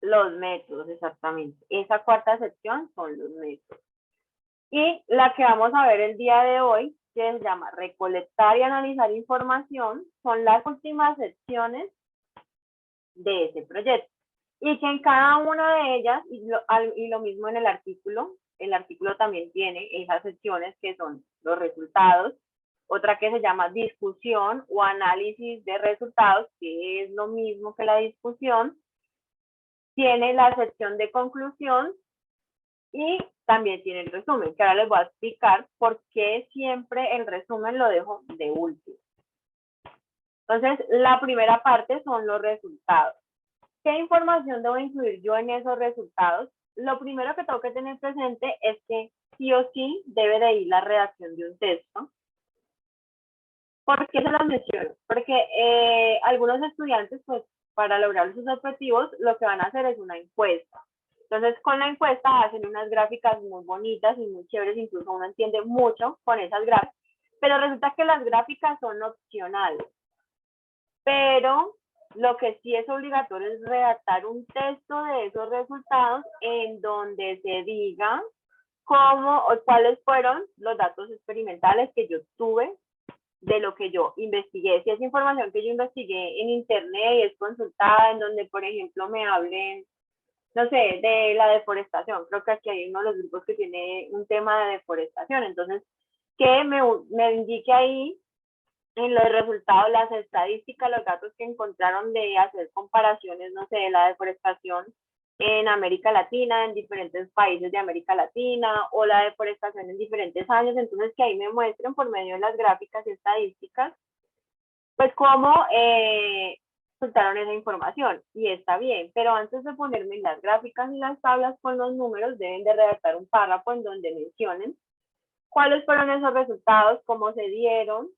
Los métodos, exactamente. Esa cuarta sección son los métodos. Y la que vamos a ver el día de hoy, que se llama recolectar y analizar información, son las últimas secciones de ese proyecto. Y que en cada una de ellas, y lo mismo en el artículo también tiene esas secciones que son los resultados, otra que se llama discusión o análisis de resultados, que es lo mismo que la discusión, tiene la sección de conclusión y también tiene el resumen, que ahora les voy a explicar por qué siempre el resumen lo dejo de último. Entonces, la primera parte son los resultados. ¿Qué información debo incluir yo en esos resultados? Lo primero que tengo que tener presente es que sí o sí debe de ir la redacción de un texto. ¿Por qué se los menciono? Porque algunos estudiantes, pues, para lograr sus objetivos, lo que van a hacer es una encuesta. Entonces, con la encuesta hacen unas gráficas muy bonitas y muy chéveres, incluso uno entiende mucho con esas gráficas, pero resulta que las gráficas son opcionales. Pero lo que sí es obligatorio es redactar un texto de esos resultados en donde se diga cómo o cuáles fueron los datos experimentales que yo tuve de lo que yo investigué. Si es información que yo investigué en internet y es consultada, en donde, por ejemplo, me hablen, no sé, de la deforestación. Creo que aquí hay uno de los grupos que tiene un tema de deforestación. Entonces, que me indique ahí en los resultados, las estadísticas, los datos que encontraron de hacer comparaciones, no sé, de la deforestación en América Latina, en diferentes países de América Latina, o la deforestación en diferentes años. Entonces, que ahí me muestren por medio de las gráficas y estadísticas, pues cómo resultaron esa información. Y está bien, pero antes de ponerme las gráficas y las tablas con los números, deben de redactar un párrafo en donde mencionen cuáles fueron esos resultados, cómo se dieron,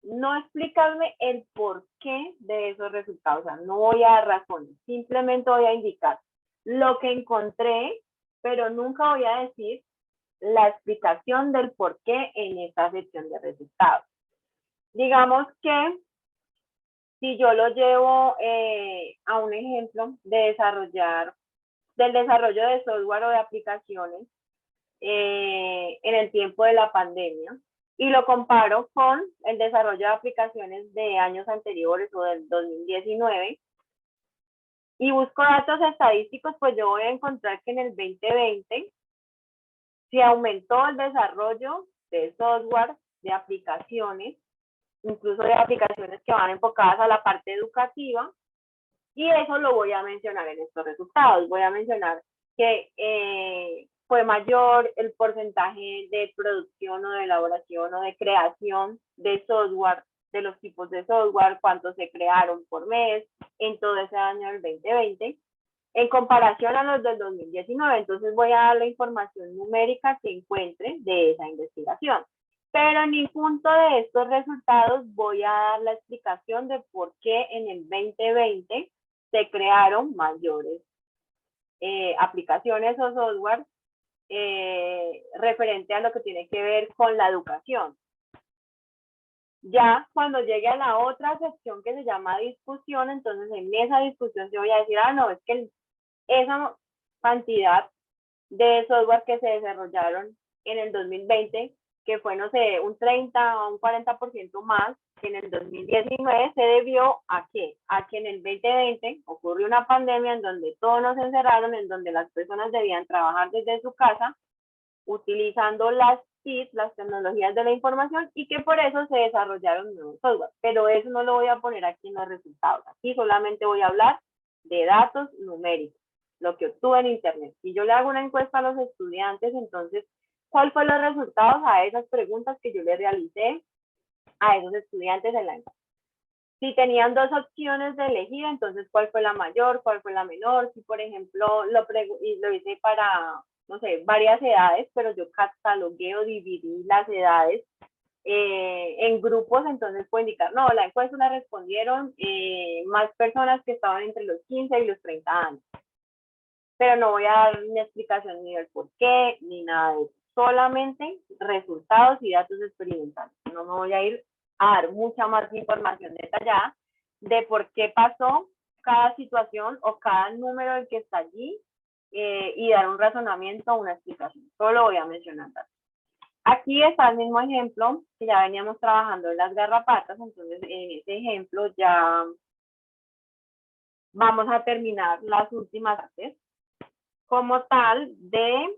no explicarme el porqué de esos resultados, o sea, no voy a dar razones, simplemente voy a indicar lo que encontré, pero nunca voy a decir la explicación del porqué en esta sección de resultados. Digamos que si yo lo llevo a un ejemplo de del desarrollo de software o de aplicaciones en el tiempo de la pandemia, y lo comparo con el desarrollo de aplicaciones de años anteriores o del 2019, y busco datos estadísticos, pues yo voy a encontrar que en el 2020 se aumentó el desarrollo de software, de aplicaciones, incluso de aplicaciones que van enfocadas a la parte educativa, y eso lo voy a mencionar en estos resultados. Voy a mencionar que fue mayor el porcentaje de producción o de elaboración o de creación de software, de los tipos de software, cuántos se crearon por mes en todo ese año del 2020, en comparación a los del 2019. Entonces voy a dar la información numérica que encuentre de esa investigación. Pero en mi punto de estos resultados voy a dar la explicación de por qué en el 2020 se crearon mayores aplicaciones o software referente a lo que tiene que ver con la educación. Ya cuando llegue a la otra sección que se llama discusión, entonces en esa discusión yo voy a decir, no, es que esa cantidad de software que se desarrollaron en el 2020, que fue, no sé, un 30 o un 40% más que en el 2019, se debió a qué? A que en el 2020 ocurrió una pandemia en donde todos nos encerraron, en donde las personas debían trabajar desde su casa, utilizando las TIC, las tecnologías de la información, y que por eso se desarrollaron nuevos software. Pero eso no lo voy a poner aquí en los resultados. Aquí solamente voy a hablar de datos numéricos, lo que obtuve en internet. Si yo le hago una encuesta a los estudiantes, entonces, ¿cuáles fueron los resultados a esas preguntas que yo le realicé a esos estudiantes en la encuesta? Si tenían dos opciones de elegir, entonces, ¿cuál fue la mayor? ¿Cuál fue la menor? Si, por ejemplo, lo hice para, no sé, varias edades, pero yo catalogué o dividí las edades en grupos, entonces puedo indicar, no, la encuesta la respondieron más personas que estaban entre los 15 y los 30 años. Pero no voy a dar una explicación ni del por qué, ni nada de eso. Solamente resultados y datos experimentales. No me voy a ir a dar mucha más información detallada de por qué pasó cada situación o cada número el que está allí y dar un razonamiento o una explicación. Solo voy a mencionar datos. Aquí está el mismo ejemplo que ya veníamos trabajando en las garrapatas, entonces en este ejemplo ya vamos a terminar las últimas partes como tal de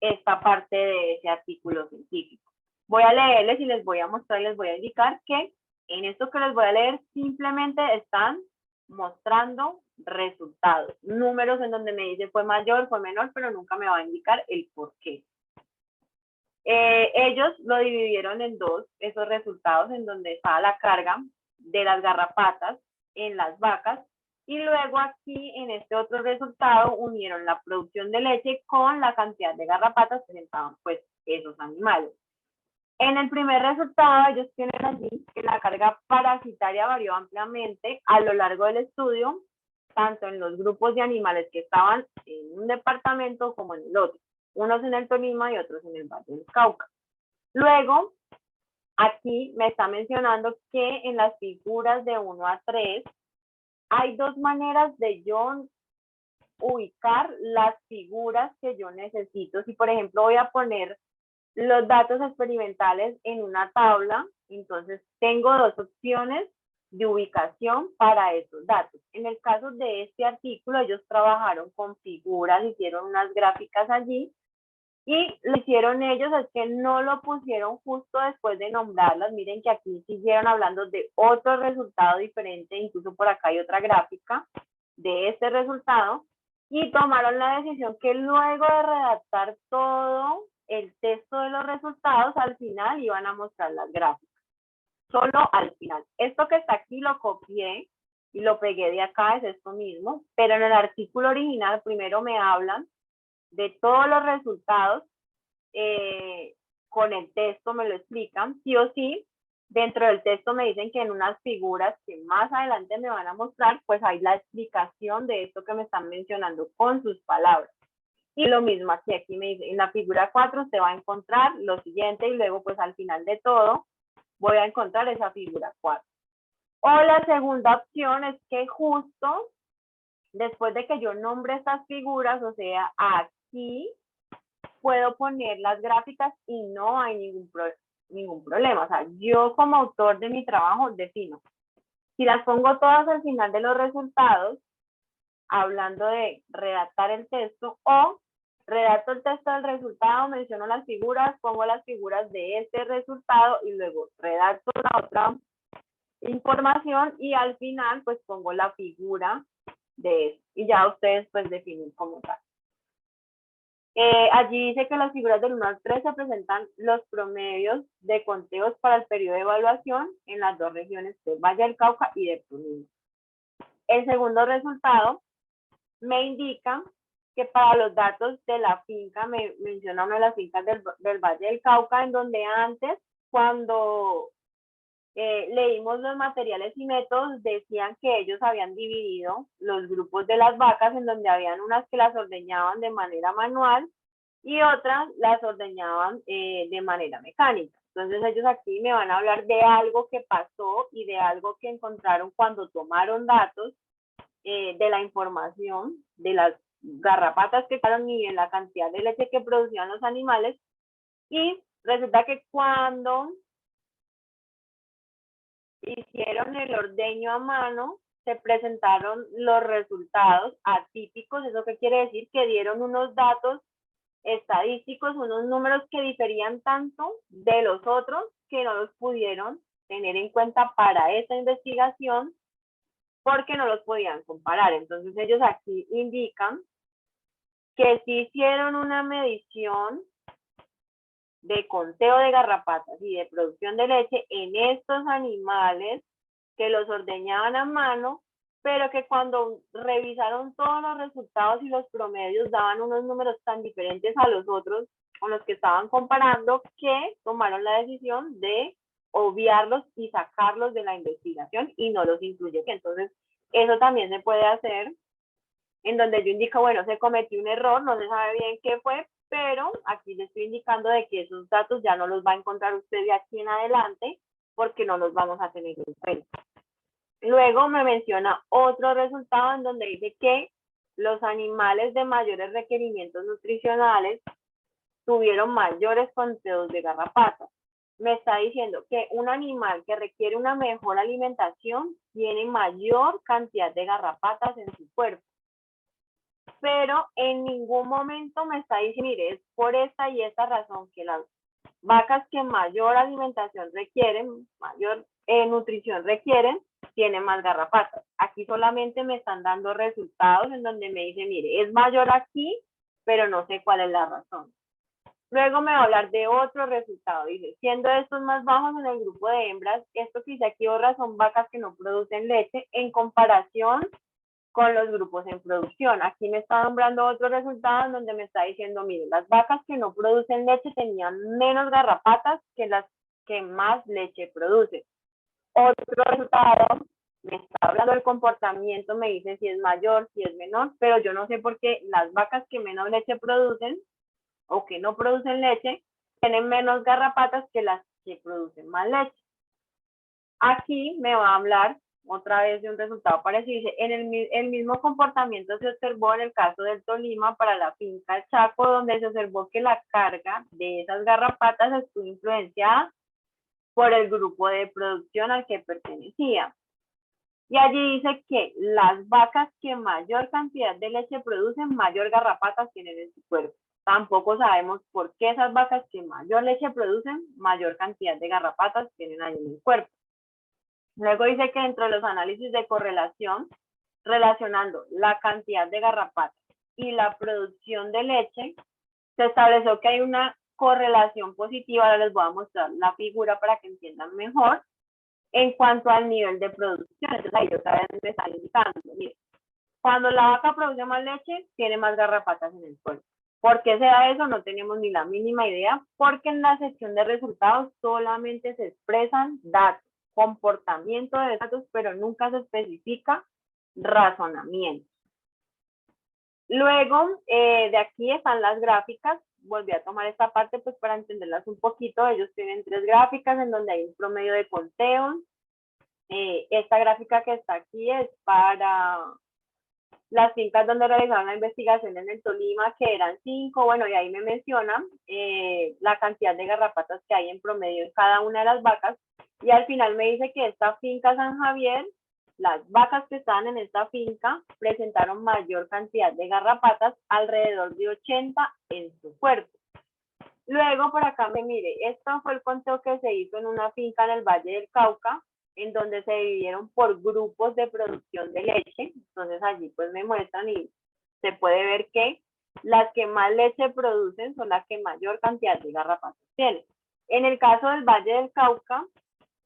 esta parte de ese artículo científico. Voy a leerles y les voy a mostrar, les voy a indicar que en esto que les voy a leer simplemente están mostrando resultados, números en donde me dice fue mayor, fue menor, pero nunca me va a indicar el por qué. Ellos lo dividieron en dos, esos resultados en donde estaba la carga de las garrapatas en las vacas y luego aquí en este otro resultado unieron la producción de leche con la cantidad de garrapatas que presentaban pues esos animales. En el primer resultado ellos tienen allí que la carga parasitaria varió ampliamente a lo largo del estudio, tanto en los grupos de animales que estaban en un departamento como en el otro, unos en el Tolima y otros en el Valle del Cauca. Luego, aquí me está mencionando que en las figuras de 1 a 3 hay dos maneras de yo ubicar las figuras que yo necesito. Si, por ejemplo, voy a poner los datos experimentales en una tabla, entonces tengo dos opciones de ubicación para esos datos. En el caso de este artículo, ellos trabajaron con figuras, hicieron unas gráficas allí, y lo hicieron ellos es que no lo pusieron justo después de nombrarlas. Miren que aquí siguieron hablando de otro resultado diferente, incluso por acá hay otra gráfica de este resultado, y tomaron la decisión que luego de redactar todo el texto de los resultados, al final iban a mostrar las gráficas. Solo al final. Esto que está aquí lo copié y lo pegué de acá, es esto mismo, pero en el artículo original primero me hablan de todos los resultados, con el texto me lo explican, sí o sí, dentro del texto me dicen que en unas figuras que más adelante me van a mostrar, pues hay la explicación de esto que me están mencionando con sus palabras. Y lo mismo aquí me dice, en la figura 4 usted va a encontrar lo siguiente y luego pues al final de todo voy a encontrar esa figura 4. O la segunda opción es que justo después de que yo nombre estas figuras, o sea, aquí puedo poner las gráficas y no hay ningún problema. O sea, yo como autor de mi trabajo defino. Si las pongo todas al final de los resultados, hablando de redactar el texto, o redacto el texto del resultado, menciono las figuras, pongo las figuras de este resultado y luego redacto la otra información y al final pues pongo la figura de eso. Y ya ustedes pues definen cómo tal. Allí dice que las figuras del 1 al 3 se presentan los promedios de conteos para el periodo de evaluación en las dos regiones del Valle del Cauca y de Tolima. El segundo resultado me indica que para los datos de la finca, me menciona una de las fincas del Valle del Cauca, en donde antes, cuando leímos los materiales y métodos, decían que ellos habían dividido los grupos de las vacas, en donde habían unas que las ordeñaban de manera manual y otras las ordeñaban de manera mecánica. Entonces ellos aquí me van a hablar de algo que pasó y de algo que encontraron cuando tomaron datos de la información de las garrapatas que quedaron y en la cantidad de leche que producían los animales. Y resulta que cuando hicieron el ordeño a mano, se presentaron los resultados atípicos. ¿Eso qué quiere decir? Que dieron unos datos estadísticos, unos números que diferían tanto de los otros que no los pudieron tener en cuenta para esta investigación porque no los podían comparar. Entonces ellos aquí indican que sí hicieron una medición de conteo de garrapatas y de producción de leche en estos animales que los ordeñaban a mano, pero que cuando revisaron todos los resultados y los promedios daban unos números tan diferentes a los otros con los que estaban comparando que tomaron la decisión de obviarlos y sacarlos de la investigación y no los incluye. Entonces, eso también se puede hacer en donde yo indico, bueno, se cometió un error, no se sabe bien qué fue, pero aquí le estoy indicando de que esos datos ya no los va a encontrar usted de aquí en adelante porque no los vamos a tener en cuenta. Luego me menciona otro resultado en donde dice que los animales de mayores requerimientos nutricionales tuvieron mayores conteos de garrapatas. Me está diciendo que un animal que requiere una mejor alimentación tiene mayor cantidad de garrapatas en su cuerpo. Pero en ningún momento me está diciendo, mire, es por esta y esta razón que las vacas que mayor alimentación requieren, mayor nutrición requieren, tienen más garrapatas. Aquí solamente me están dando resultados en donde me dice, mire, es mayor aquí, pero no sé cuál es la razón. Luego me va a hablar de otro resultado. Dice, siendo estos más bajos en el grupo de hembras, esto que dice aquí ahora son vacas que no producen leche en comparación con los grupos en producción. Aquí me está nombrando otro resultado en donde me está diciendo, mire, las vacas que no producen leche tenían menos garrapatas que las que más leche producen. Otro resultado, me está hablando del comportamiento, me dice si es mayor, si es menor, pero yo no sé por qué las vacas que menos leche producen o que no producen leche tienen menos garrapatas que las que producen más leche. Aquí me va a hablar otra vez de un resultado parecido. Dice, el mismo comportamiento se observó en el caso del Tolima para la finca Chaco, donde se observó que la carga de esas garrapatas estuvo influenciada por el grupo de producción al que pertenecía. Y allí dice que las vacas que mayor cantidad de leche producen, mayor garrapatas tienen en su cuerpo. Tampoco sabemos por qué esas vacas que mayor leche producen, mayor cantidad de garrapatas tienen ahí en el cuerpo. Luego dice que dentro de los análisis de correlación, relacionando la cantidad de garrapatas y la producción de leche, se estableció que hay una correlación positiva. Ahora les voy a mostrar la figura para que entiendan mejor en cuanto al nivel de producción. Entonces ahí otra vez me está indicando, miren, cuando la vaca produce más leche, tiene más garrapatas en el cuerpo. ¿Por qué se da eso? No tenemos ni la mínima idea, porque en la sección de resultados solamente se expresan datos, comportamiento de datos, pero nunca se especifica razonamiento. Luego, de aquí están las gráficas. Volví a tomar esta parte pues para entenderlas un poquito. Ellos tienen 3 gráficas en donde hay un promedio de conteo. Esta gráfica que está aquí es para las fincas donde realizaron la investigación en el Tolima, que eran 5, bueno, y ahí me mencionan la cantidad de garrapatas que hay en promedio en cada una de las vacas, y al final me dice que esta finca San Javier, las vacas que estaban en esta finca presentaron mayor cantidad de garrapatas, alrededor de 80 en su cuerpo. Luego por acá me mire, esto fue el conteo que se hizo en una finca en el Valle del Cauca, en donde se dividieron por grupos de producción de leche. Entonces allí pues me muestran y se puede ver que las que más leche producen son las que mayor cantidad de garrapatas tienen. En el caso del Valle del Cauca,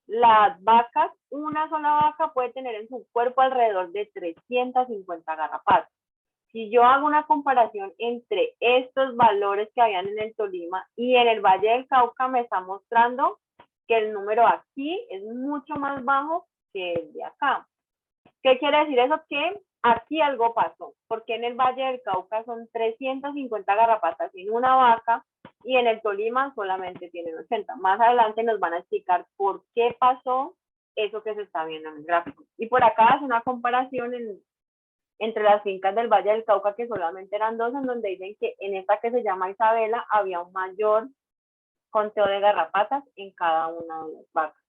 las vacas, una sola vaca puede tener en su cuerpo alrededor de 350 garrapatas. Si yo hago una comparación entre estos valores que habían en el Tolima y en el Valle del Cauca, me está mostrando que el número aquí es mucho más bajo que el de acá. ¿Qué quiere decir eso? Que aquí algo pasó, porque en el Valle del Cauca son 350 garrapatas en una vaca y en el Tolima solamente tienen 80. Más adelante nos van a explicar por qué pasó eso que se está viendo en el gráfico. Y por acá hace una comparación entre las fincas del Valle del Cauca, que solamente eran 2, en donde dicen que en esta que se llama Isabela había un mayor conteo de garrapatas en cada una de las vacas.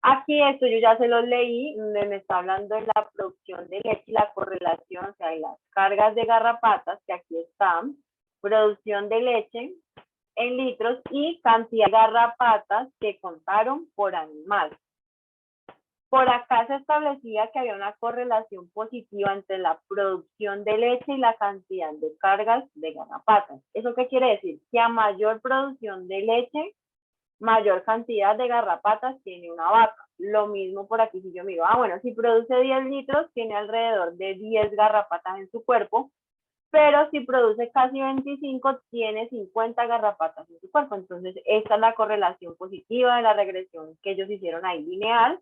Aquí esto yo ya se los leí, me está hablando de la producción de leche y la correlación, o sea, de las cargas de garrapatas, que aquí están, producción de leche en litros y cantidad de garrapatas que contaron por animal. Por acá se establecía que había una correlación positiva entre la producción de leche y la cantidad de cargas de garrapatas. ¿Eso qué quiere decir? Que a mayor producción de leche, mayor cantidad de garrapatas tiene una vaca. Lo mismo por aquí si yo miro, bueno, si produce 10 litros, tiene alrededor de 10 garrapatas en su cuerpo, pero si produce casi 25, tiene 50 garrapatas en su cuerpo. Entonces, esta es la correlación positiva de la regresión que ellos hicieron ahí lineal,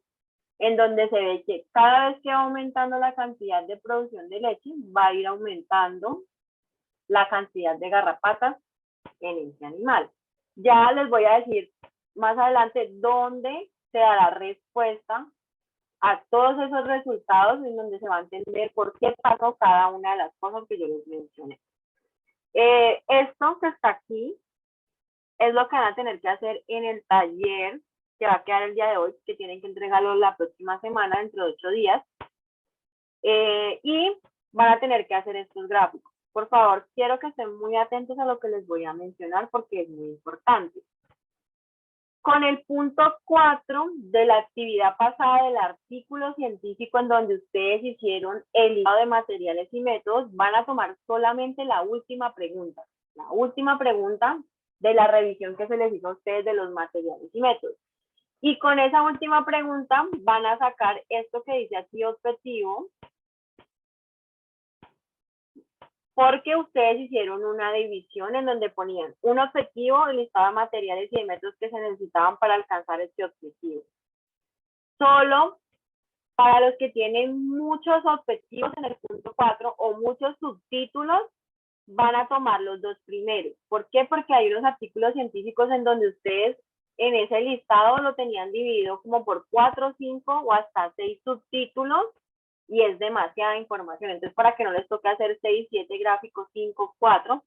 en donde se ve que cada vez que va aumentando la cantidad de producción de leche, va a ir aumentando la cantidad de garrapatas en ese animal. Ya les voy a decir más adelante dónde se dará respuesta a todos esos resultados, en donde se va a entender por qué pasó cada una de las cosas que yo les mencioné. Esto que está aquí es lo que van a tener que hacer en el taller que va a quedar el día de hoy, que tienen que entregarlo la próxima semana, dentro de 8 días. Y van a tener que hacer estos gráficos. Por favor, quiero que estén muy atentos a lo que les voy a mencionar porque es muy importante. Con el punto 4 de la actividad pasada del artículo científico en donde ustedes hicieron el listado de materiales y métodos, van a tomar solamente la última pregunta. La última pregunta de la revisión que se les hizo a ustedes de los materiales y métodos. Y con esa última pregunta van a sacar esto que dice aquí objetivo, porque ustedes hicieron una división en donde ponían un objetivo, el listado de materiales y de métodos que se necesitaban para alcanzar este objetivo. Solo para los que tienen muchos objetivos en el punto 4 o muchos subtítulos, van a tomar los dos primeros. ¿Por qué? Porque hay unos artículos científicos en donde ustedes en ese listado lo tenían dividido como por 4, 5 o hasta 6 subtítulos, y es demasiada información. Entonces, para que no les toque hacer 6, 7 gráficos, 5, 4,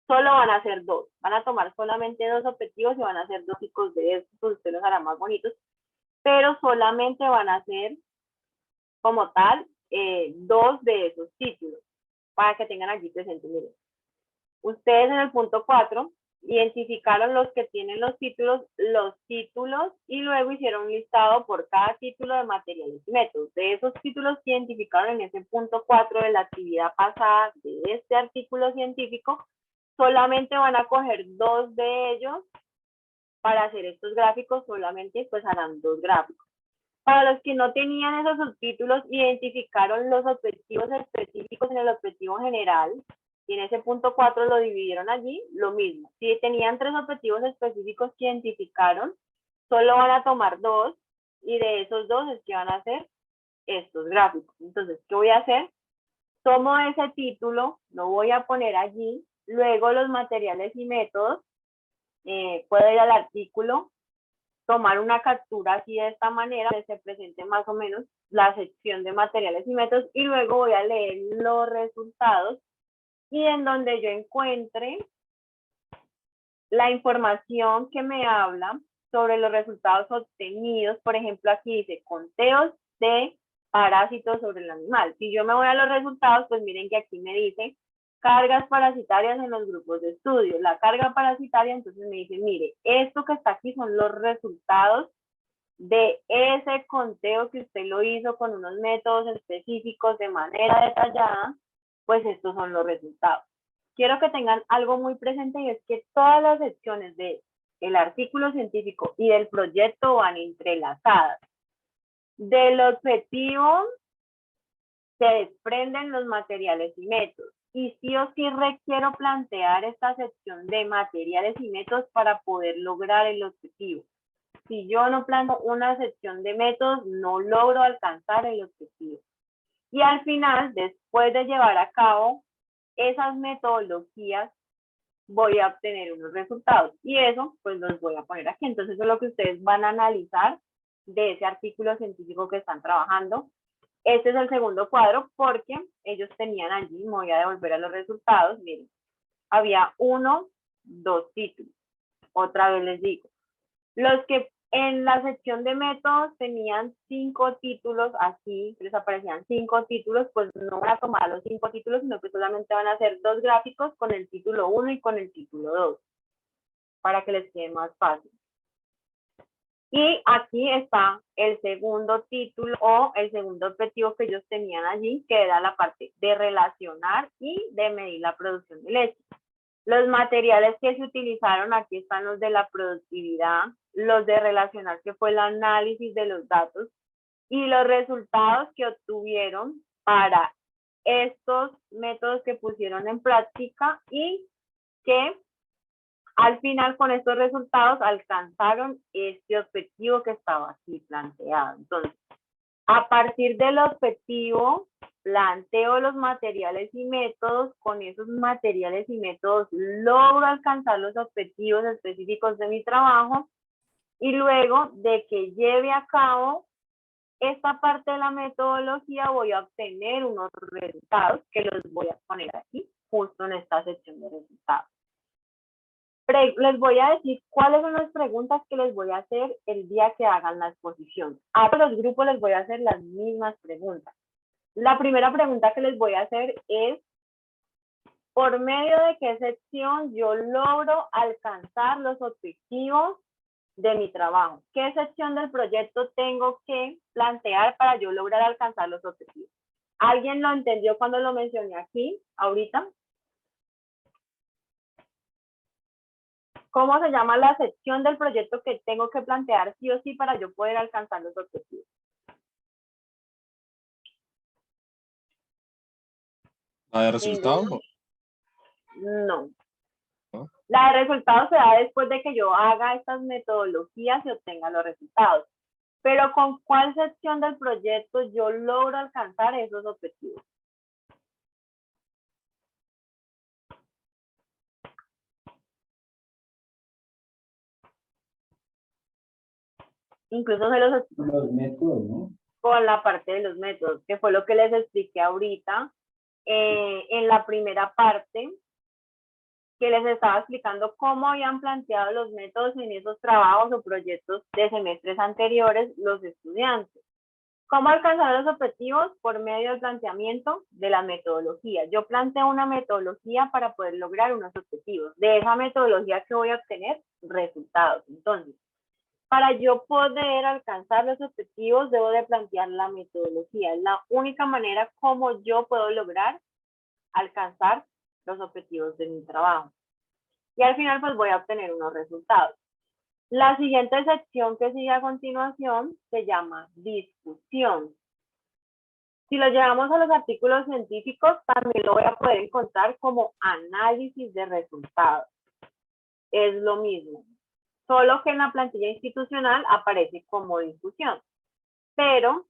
solo van a hacer 2. Van a tomar solamente 2 objetivos y van a hacer 2 picos de estos, pues ustedes los harán más bonitos, pero solamente van a hacer como tal 2 de esos títulos, para que tengan allí presente. Miren, ustedes en el punto 4 identificaron los que tienen los títulos, y luego hicieron un listado por cada título de materiales y métodos. De esos títulos que identificaron en ese punto 4 de la actividad pasada de este artículo científico, solamente van a coger 2 de ellos para hacer estos gráficos, solamente pues harán 2 gráficos. Para los que no tenían esos subtítulos, identificaron los objetivos específicos en el objetivo general, y en ese punto 4 lo dividieron allí, lo mismo. Si tenían 3 objetivos específicos que identificaron, solo van a tomar 2, y de esos 2 es que van a hacer estos gráficos. Entonces, ¿qué voy a hacer? Tomo ese título, lo voy a poner allí, luego los materiales y métodos, puedo ir al artículo, tomar una captura así de esta manera, que se presente más o menos la sección de materiales y métodos, y luego voy a leer los resultados, y en donde yo encuentre la información que me habla sobre los resultados obtenidos, por ejemplo, aquí dice conteos de parásitos sobre el animal. Si yo me voy a los resultados, pues miren que aquí me dice cargas parasitarias en los grupos de estudio. La carga parasitaria, entonces me dice, mire, esto que está aquí son los resultados de ese conteo que usted lo hizo con unos métodos específicos de manera detallada, pues estos son los resultados. Quiero que tengan algo muy presente, y es que todas las secciones del artículo científico y del proyecto van entrelazadas. Del objetivo se desprenden los materiales y métodos, y sí o sí requiero plantear esta sección de materiales y métodos para poder lograr el objetivo. Si yo no planteo una sección de métodos, no logro alcanzar el objetivo. Y al final, después de llevar a cabo esas metodologías, voy a obtener unos resultados. Y eso, pues los voy a poner aquí. Entonces, eso es lo que ustedes van a analizar de ese artículo científico que están trabajando. Este es el segundo cuadro, porque ellos tenían allí, me voy a devolver a los resultados, miren, había 1, 2 títulos. Otra vez les digo, los que en la sección de métodos tenían 5 títulos, así les aparecían 5 títulos, pues no van a tomar los 5 títulos, sino que solamente van a hacer 2 gráficos con el título 1 y con el título 2, para que les quede más fácil. Y aquí está el segundo título o el segundo objetivo que ellos tenían allí, que era la parte de relacionar y de medir la producción de leche. Los materiales que se utilizaron, aquí están los de la productividad, los de relacionar, que fue el análisis de los datos, y los resultados que obtuvieron para estos métodos que pusieron en práctica, y que al final con estos resultados alcanzaron este objetivo que estaba aquí planteado. Entonces, a partir del objetivo, planteo los materiales y métodos. Con esos materiales y métodos logro alcanzar los objetivos específicos de mi trabajo, y luego de que lleve a cabo esta parte de la metodología, voy a obtener unos resultados que los voy a poner aquí, justo en esta sección de resultados. Les voy a decir cuáles son las preguntas que les voy a hacer el día que hagan la exposición. A todos los grupos les voy a hacer las mismas preguntas. La primera pregunta que les voy a hacer es, ¿por medio de qué sección yo logro alcanzar los objetivos de mi trabajo? ¿Qué sección del proyecto tengo que plantear para yo lograr alcanzar los objetivos? ¿Alguien lo entendió cuando lo mencioné aquí, ahorita? ¿Cómo se llama la sección del proyecto que tengo que plantear sí o sí para yo poder alcanzar los objetivos? ¿La de resultados? No. ¿No? La de resultados se da después de que yo haga estas metodologías y obtenga los resultados. Pero ¿con cuál sección del proyecto yo logro alcanzar esos objetivos? Incluso se los Los métodos, ¿no? con la parte de los métodos, que fue lo que les expliqué ahorita en la primera parte, que les estaba explicando cómo habían planteado los métodos en esos trabajos o proyectos de semestres anteriores los estudiantes. ¿Cómo alcanzar los objetivos? Por medio del planteamiento de la metodología. Yo planteo una metodología para poder lograr unos objetivos. De esa metodología que voy a obtener resultados. Entonces, para yo poder alcanzar los objetivos, debo de plantear la metodología. Es la única manera como yo puedo lograr alcanzar los objetivos de mi trabajo. Y al final, pues voy a obtener unos resultados. La siguiente sección que sigue a continuación se llama discusión. Si lo llevamos a los artículos científicos, también lo voy a poder encontrar como análisis de resultados. Es lo mismo, solo que en la plantilla institucional aparece como discusión. Pero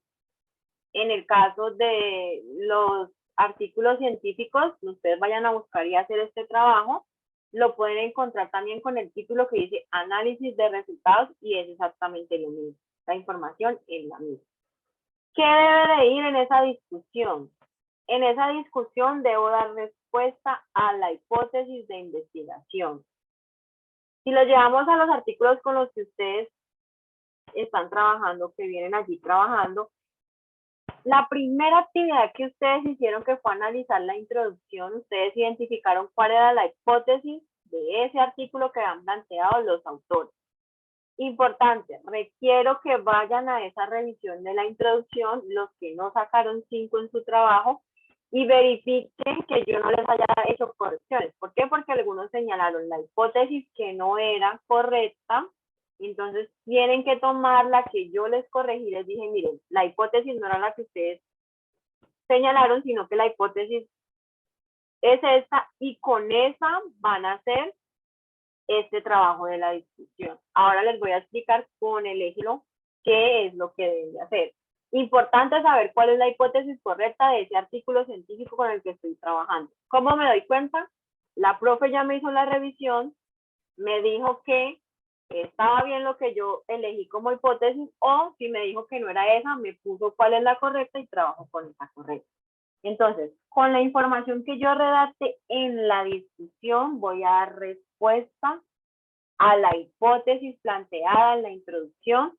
en el caso de los artículos científicos, ustedes vayan a buscar y hacer este trabajo, lo pueden encontrar también con el título que dice análisis de resultados y es exactamente lo mismo. La información es la misma. ¿Qué debe de ir en esa discusión? En esa discusión debo dar respuesta a la hipótesis de investigación. Si lo llevamos a los artículos con los que ustedes están trabajando, que vienen allí trabajando, la primera actividad que ustedes hicieron, que fue analizar la introducción, ustedes identificaron cuál era la hipótesis de ese artículo que han planteado los autores. Importante, requiero que vayan a esa revisión de la introducción, los que no sacaron 5 en su trabajo, y verifiquen que yo no les haya hecho correcciones. ¿Por qué? Porque algunos señalaron la hipótesis que no era correcta, entonces tienen que tomar la que yo les corregí, les dije, miren, la hipótesis no era la que ustedes señalaron, sino que la hipótesis es esta, y con esa van a hacer este trabajo de la discusión. Ahora les voy a explicar con el ejemplo qué es lo que deben de hacer. Importante saber cuál es la hipótesis correcta de ese artículo científico con el que estoy trabajando. ¿Cómo me doy cuenta? La profe ya me hizo la revisión, me dijo que estaba bien lo que yo elegí como hipótesis, o si me dijo que no era esa, me puso cuál es la correcta y trabajo con esa correcta. Entonces, con la información que yo redacte en la discusión, voy a dar respuesta a la hipótesis planteada en la introducción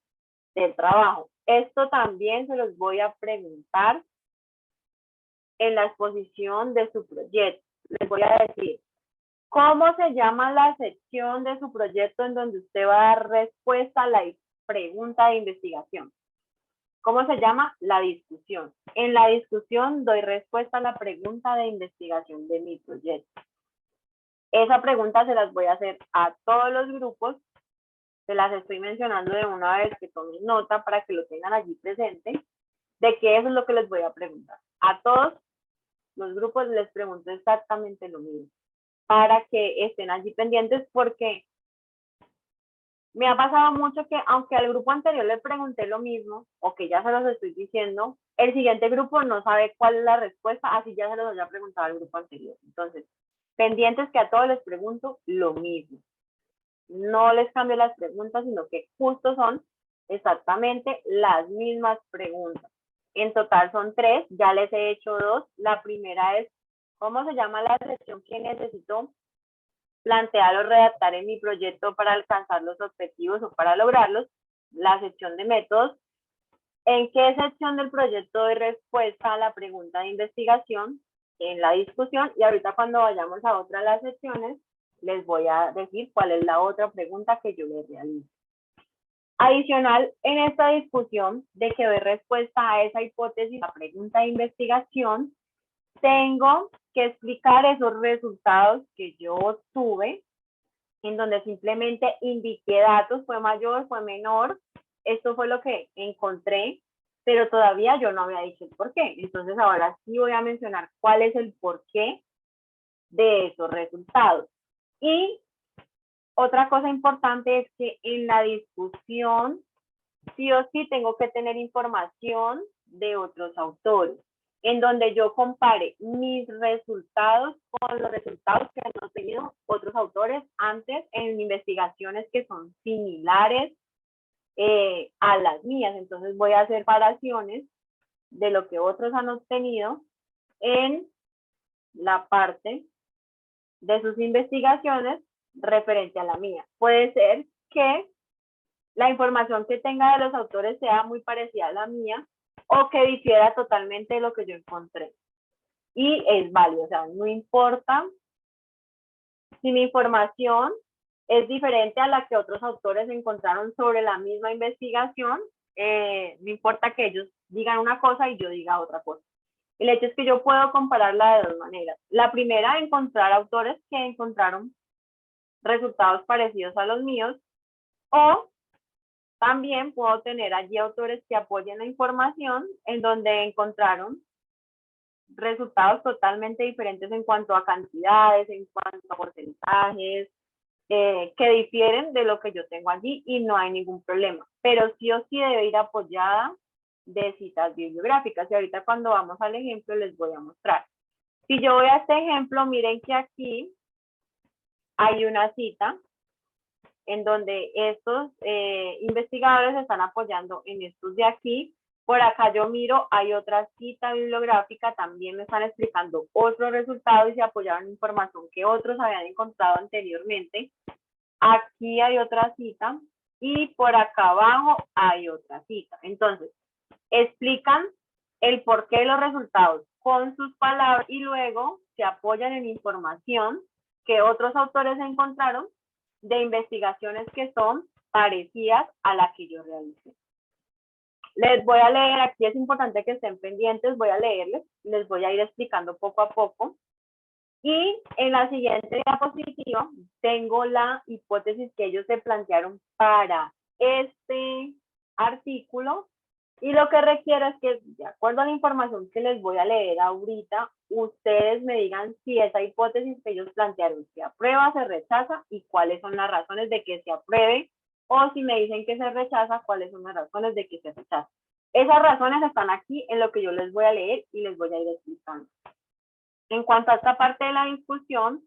del trabajo. Esto también se los voy a preguntar en la exposición de su proyecto. Les voy a decir, ¿cómo se llama la sección de su proyecto en donde usted va a dar respuesta a la pregunta de investigación? ¿Cómo se llama? La discusión. En la discusión doy respuesta a la pregunta de investigación de mi proyecto. Esa pregunta se las voy a hacer a todos los grupos. Se las estoy mencionando de una vez, que tomen nota para que lo tengan allí presente, de que eso es lo que les voy a preguntar. A todos los grupos les pregunto exactamente lo mismo, para que estén allí pendientes, porque me ha pasado mucho que aunque al grupo anterior le pregunté lo mismo, o que ya se los estoy diciendo, el siguiente grupo no sabe cuál es la respuesta, así ya se los había preguntado al grupo anterior. Entonces, pendientes que a todos les pregunto lo mismo. No les cambio las preguntas, sino que justo son exactamente las mismas preguntas. En total son 3, ya les he hecho 2. La primera es, ¿cómo se llama la sección que necesito plantear o redactar en mi proyecto para alcanzar los objetivos o para lograrlos, la sección de métodos. ¿En qué sección del proyecto doy respuesta a la pregunta de investigación? En la discusión, y ahorita cuando vayamos a otra de las secciones, les voy a decir cuál es la otra pregunta que yo les realizo. Adicional, en esta discusión de que doy respuesta a esa hipótesis, la pregunta de investigación, tengo que explicar esos resultados que yo obtuve, en donde simplemente indiqué datos, fue mayor, fue menor, esto fue lo que encontré, pero todavía yo no había dicho el por qué. Entonces ahora sí voy a mencionar cuál es el porqué de esos resultados. Y otra cosa importante es que en la discusión sí o sí tengo que tener información de otros autores, en donde yo compare mis resultados con los resultados que han obtenido otros autores antes en investigaciones que son similares a las mías. Entonces voy a hacer comparaciones de lo que otros han obtenido en la parte de sus investigaciones referente a la mía. Puede ser que la información que tenga de los autores sea muy parecida a la mía o que difiera totalmente de lo que yo encontré. Y es válido, o sea, no importa si mi información es diferente a la que otros autores encontraron sobre la misma investigación, no importa que ellos digan una cosa y yo diga otra cosa. El hecho es que yo puedo compararla de dos maneras. La primera, encontrar autores que encontraron resultados parecidos a los míos, o también puedo tener allí autores que apoyen la información en donde encontraron resultados totalmente diferentes en cuanto a cantidades, en cuanto a porcentajes, que difieren de lo que yo tengo allí y no hay ningún problema. Pero sí o sí debe ir apoyada de citas bibliográficas. Y ahorita cuando vamos al ejemplo les voy a mostrar. Si yo voy a este ejemplo, miren que aquí hay una cita en donde estos investigadores están apoyando en estos de aquí. Por acá yo miro, hay otra cita bibliográfica, también me están explicando otros resultados y se apoyaron en información que otros habían encontrado anteriormente. Aquí hay otra cita y por acá abajo hay otra cita. Entonces, explican el porqué de los resultados con sus palabras y luego se apoyan en información que otros autores encontraron de investigaciones que son parecidas a la que yo realicé. Les voy a leer, aquí es importante que estén pendientes, voy a leerles, les voy a ir explicando poco a poco. Y en la siguiente diapositiva tengo la hipótesis que ellos se plantearon para este artículo. Y lo que requiero es que, de acuerdo a la información que les voy a leer ahorita, ustedes me digan si esa hipótesis que ellos plantearon se aprueba, se rechaza y cuáles son las razones de que se apruebe, o si me dicen que se rechaza, cuáles son las razones de que se rechaza. Esas razones están aquí en lo que yo les voy a leer y les voy a ir explicando. En cuanto a esta parte de la discusión,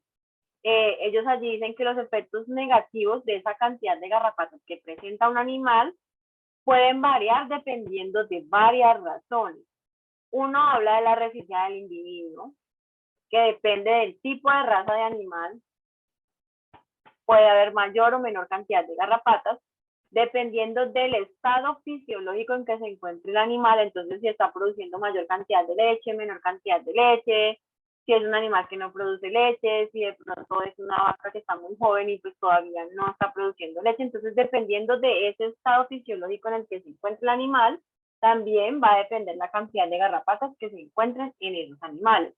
ellos allí dicen que los efectos negativos de esa cantidad de garrapatas que presenta un animal pueden variar dependiendo de varias razones. Uno habla de la resistencia del individuo, que depende del tipo de raza de animal. Puede haber mayor o menor cantidad de garrapatas, dependiendo del estado fisiológico en que se encuentre el animal. Entonces, si está produciendo mayor cantidad de leche, menor cantidad de leche, si es un animal que no produce leche, si de pronto es una vaca que está muy joven y pues todavía no está produciendo leche. Entonces, dependiendo de ese estado fisiológico en el que se encuentra el animal, también va a depender la cantidad de garrapatas que se encuentren en esos animales.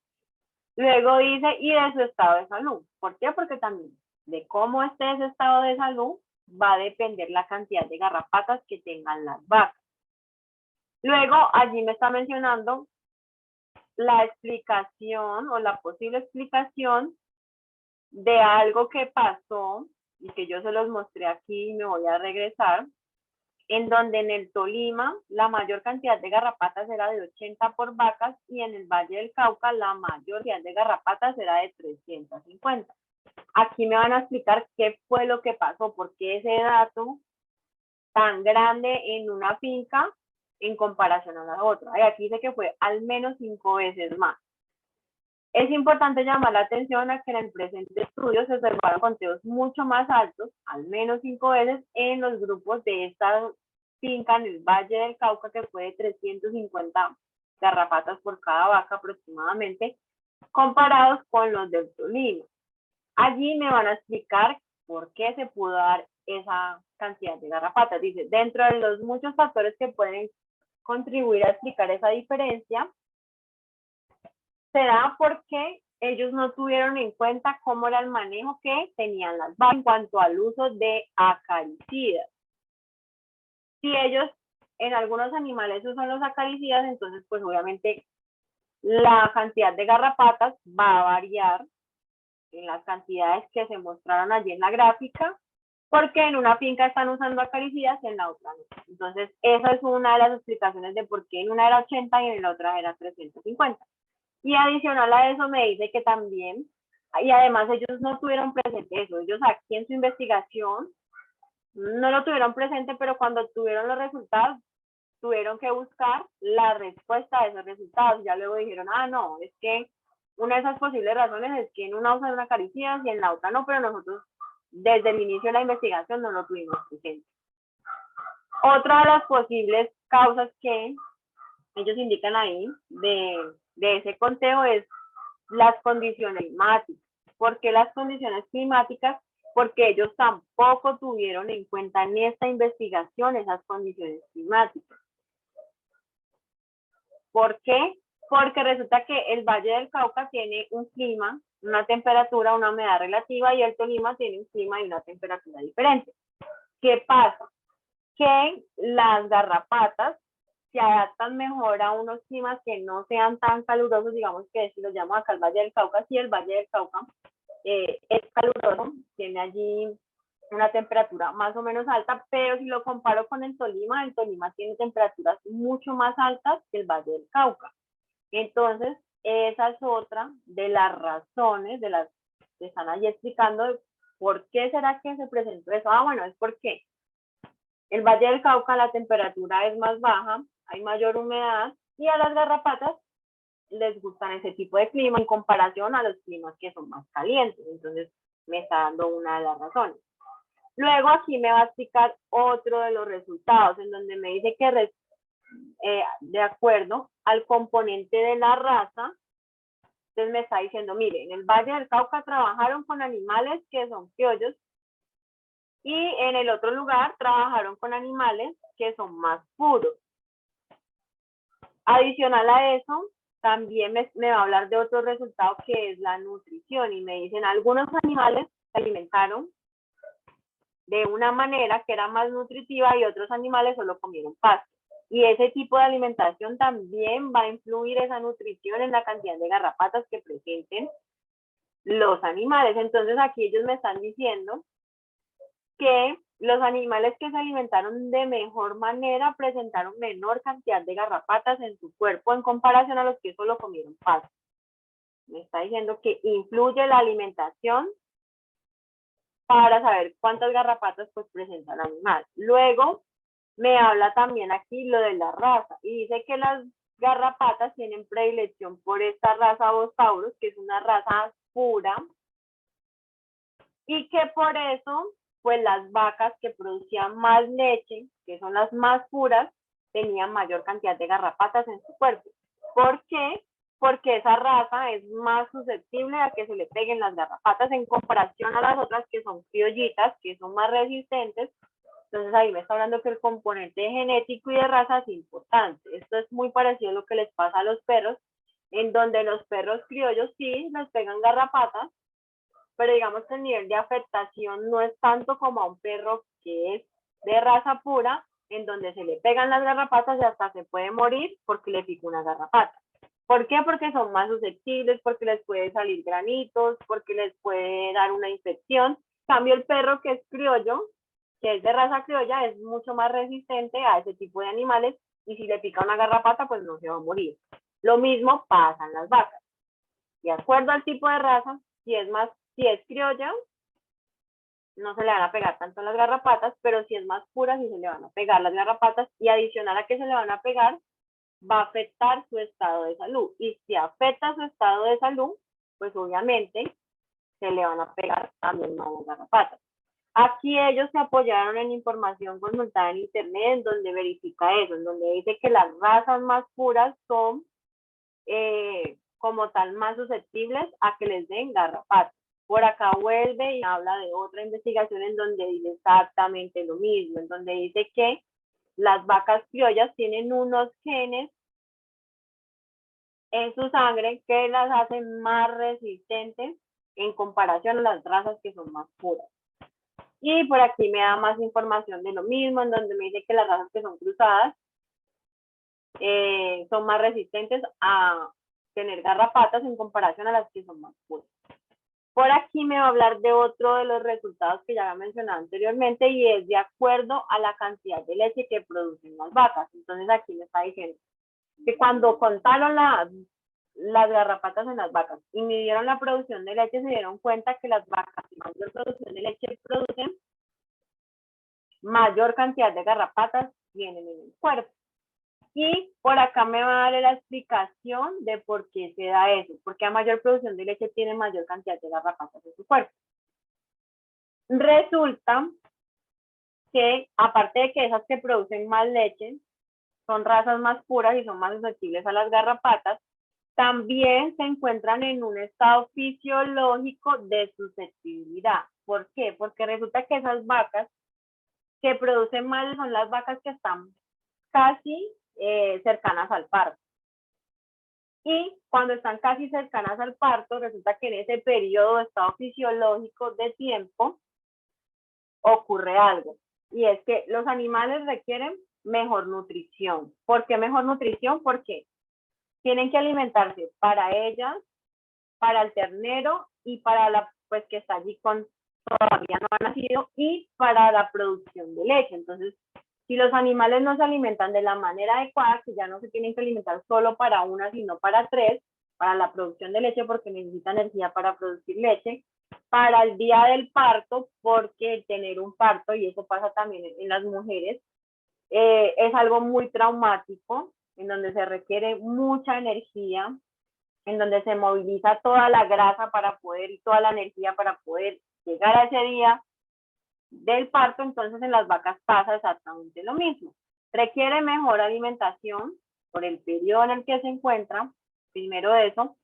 Luego dice, y de su estado de salud. ¿Por qué? Porque también de cómo esté ese estado de salud va a depender la cantidad de garrapatas que tengan las vacas. Luego, allí me está mencionando la explicación o la posible explicación de algo que pasó y que yo se los mostré aquí y me voy a regresar, en donde en el Tolima la mayor cantidad de garrapatas era de 80 por vacas y en el Valle del Cauca la mayor cantidad de garrapatas era de 350. Aquí me van a explicar qué fue lo que pasó, por qué ese dato tan grande en una finca en comparación a la otra. Y aquí dice que fue al menos 5 veces más. Es importante llamar la atención a que en el presente estudio se observaron conteos mucho más altos, al menos 5 veces, en los grupos de esta finca en el Valle del Cauca, que fue de 350 garrapatas por cada vaca aproximadamente, comparados con los del Tolima. Allí me van a explicar por qué se pudo dar esa cantidad de garrapatas. Dice, dentro de los muchos factores que pueden contribuir a explicar esa diferencia, se da porque ellos no tuvieron en cuenta cómo era el manejo que tenían las vacas en cuanto al uso de acaricidas. Si ellos en algunos animales usan los acaricidas, entonces pues obviamente la cantidad de garrapatas va a variar en las cantidades que se mostraron allí en la gráfica, porque en una finca están usando acaricidas y en la otra no. Entonces esa es una de las explicaciones de por qué en una era 80 y en la otra era 350. Y adicional a eso me dice que también, y además ellos no tuvieron presente eso, ellos aquí en su investigación no lo tuvieron presente, pero cuando tuvieron los resultados, tuvieron que buscar la respuesta a esos resultados. Ya luego dijeron, ah, no, es que una de esas posibles razones es que en una usan acaricidas y en la otra no, pero nosotros desde el inicio de la investigación no lo tuvimos presente. Otra de las posibles causas que ellos indican ahí de ese conteo es las condiciones climáticas. ¿Por qué las condiciones climáticas? Porque ellos tampoco tuvieron en cuenta en esta investigación esas condiciones climáticas. ¿Por qué? Porque resulta que el Valle del Cauca tiene un clima, una temperatura, una humedad relativa, y el Tolima tiene un clima y una temperatura diferente. ¿Qué pasa? Que las garrapatas se adaptan mejor a unos climas que no sean tan calurosos, digamos que si lo llamo acá el Valle del Cauca, sí, el Valle del Cauca es caluroso, tiene allí una temperatura más o menos alta, pero si lo comparo con el Tolima tiene temperaturas mucho más altas que el Valle del Cauca. Entonces, esa es otra de las razones de las que están allí explicando por qué será que se presentó eso. Ah, bueno, es porque el Valle del Cauca la temperatura es más baja, hay mayor humedad y a las garrapatas les gustan ese tipo de clima en comparación a los climas que son más calientes. Entonces, me está dando una de las razones. Luego aquí me va a explicar otro de los resultados, en donde me dice que de acuerdo al componente de la raza, entonces me está diciendo, mire, en el Valle del Cauca trabajaron con animales que son criollos y en el otro lugar trabajaron con animales que son más puros. Adicional a eso, también me va a hablar de otro resultado que es la nutrición, y me dicen, algunos animales se alimentaron de una manera que era más nutritiva y otros animales solo comieron pasto. Y ese tipo de alimentación también va a influir esa nutrición en la cantidad de garrapatas que presenten los animales. Entonces aquí ellos me están diciendo que los animales que se alimentaron de mejor manera presentaron menor cantidad de garrapatas en su cuerpo en comparación a los que solo comieron pasto. Me está diciendo que influye la alimentación para saber cuántas garrapatas pues presenta el animal. Luego me habla también aquí lo de la raza y dice que las garrapatas tienen predilección por esta raza Bostaurus, que es una raza pura, y que por eso pues las vacas que producían más leche, que son las más puras, tenían mayor cantidad de garrapatas en su cuerpo. ¿Por qué? Porque esa raza es más susceptible a que se le peguen las garrapatas en comparación a las otras que son criollitas, que son más resistentes. Entonces ahí me está hablando que el componente genético y de raza es importante. Esto es muy parecido a lo que les pasa a los perros, en donde los perros criollos sí les pegan garrapatas, pero digamos que el nivel de afectación no es tanto como a un perro que es de raza pura, en donde se le pegan las garrapatas y hasta se puede morir porque le picó una garrapata. ¿Por qué? Porque son más susceptibles, porque les puede salir granitos, porque les puede dar una infección. En cambio, el perro que es criollo, que es de raza criolla, es mucho más resistente a ese tipo de animales y si le pica una garrapata, pues no se va a morir. Lo mismo pasa en las vacas. De acuerdo al tipo de raza, si es criolla, no se le van a pegar tanto las garrapatas, pero si es más pura, sí se le van a pegar las garrapatas, y adicional a que se le van a pegar, va a afectar su estado de salud. Y si afecta su estado de salud, pues obviamente se le van a pegar también más las garrapatas. Aquí ellos se apoyaron en información consultada en internet, en donde verifica eso, en donde dice que las razas más puras son como tal más susceptibles a que les den garrapatas. Por acá vuelve y habla de otra investigación en donde dice exactamente lo mismo, en donde dice que las vacas criollas tienen unos genes en su sangre que las hacen más resistentes en comparación a las razas que son más puras. Y por aquí me da más información de lo mismo, en donde me dice que las razas que son cruzadas son más resistentes a tener garrapatas en comparación a las que son más puras. Por aquí me va a hablar de otro de los resultados que ya había mencionado anteriormente y es de acuerdo a la cantidad de leche que producen las vacas. Entonces aquí me está diciendo que cuando contaron las garrapatas en las vacas y midieron la producción de leche, se dieron cuenta que las vacas que mayor producción de leche producen, mayor cantidad de garrapatas tienen en el cuerpo. Y por acá me va a dar la explicación de por qué se da eso, porque a mayor producción de leche tiene mayor cantidad de garrapatas en su cuerpo. Resulta que, aparte de que esas que producen más leche son razas más puras y son más susceptibles a las garrapatas, también se encuentran en un estado fisiológico de susceptibilidad. ¿Por qué? Porque resulta que esas vacas que producen más son las vacas que están casi cercanas al parto. Y cuando están casi cercanas al parto, resulta que en ese periodo de estado fisiológico de tiempo ocurre algo. Y es que los animales requieren mejor nutrición. ¿Por qué mejor nutrición? Porque tienen que alimentarse para ellas, para el ternero y para la pues que está allí con todavía no ha nacido y para la producción de leche. Entonces, si los animales no se alimentan de la manera adecuada, que ya no se tienen que alimentar solo para una, sino para tres, para la producción de leche, porque necesita energía para producir leche, para el día del parto, porque tener un parto, y eso pasa también en las mujeres, es algo muy traumático, en donde se requiere mucha energía, en donde se moviliza toda la grasa para poder y toda la energía para poder llegar a ese día del parto. Entonces en las vacas pasa exactamente lo mismo. Requiere mejor alimentación por el periodo en el que se encuentra, primero eso.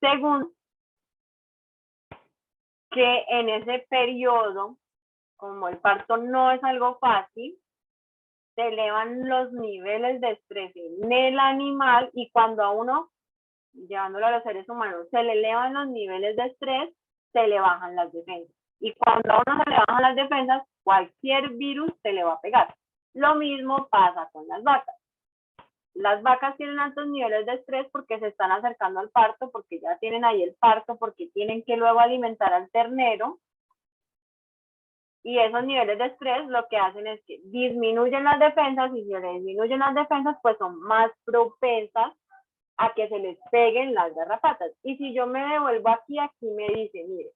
Segundo, que en ese periodo, como el parto no es algo fácil, se elevan los niveles de estrés en el animal y cuando a uno, llevándolo a los seres humanos, se le elevan los niveles de estrés, se le bajan las defensas. Y cuando a uno se le bajan las defensas, cualquier virus se le va a pegar. Lo mismo pasa con las vacas. Las vacas tienen altos niveles de estrés porque se están acercando al parto, porque ya tienen ahí el parto, porque tienen que luego alimentar al ternero. Y esos niveles de estrés lo que hacen es que disminuyen las defensas y si se disminuyen las defensas, pues son más propensas a que se les peguen las garrapatas. Y si yo me devuelvo aquí me dice, mire,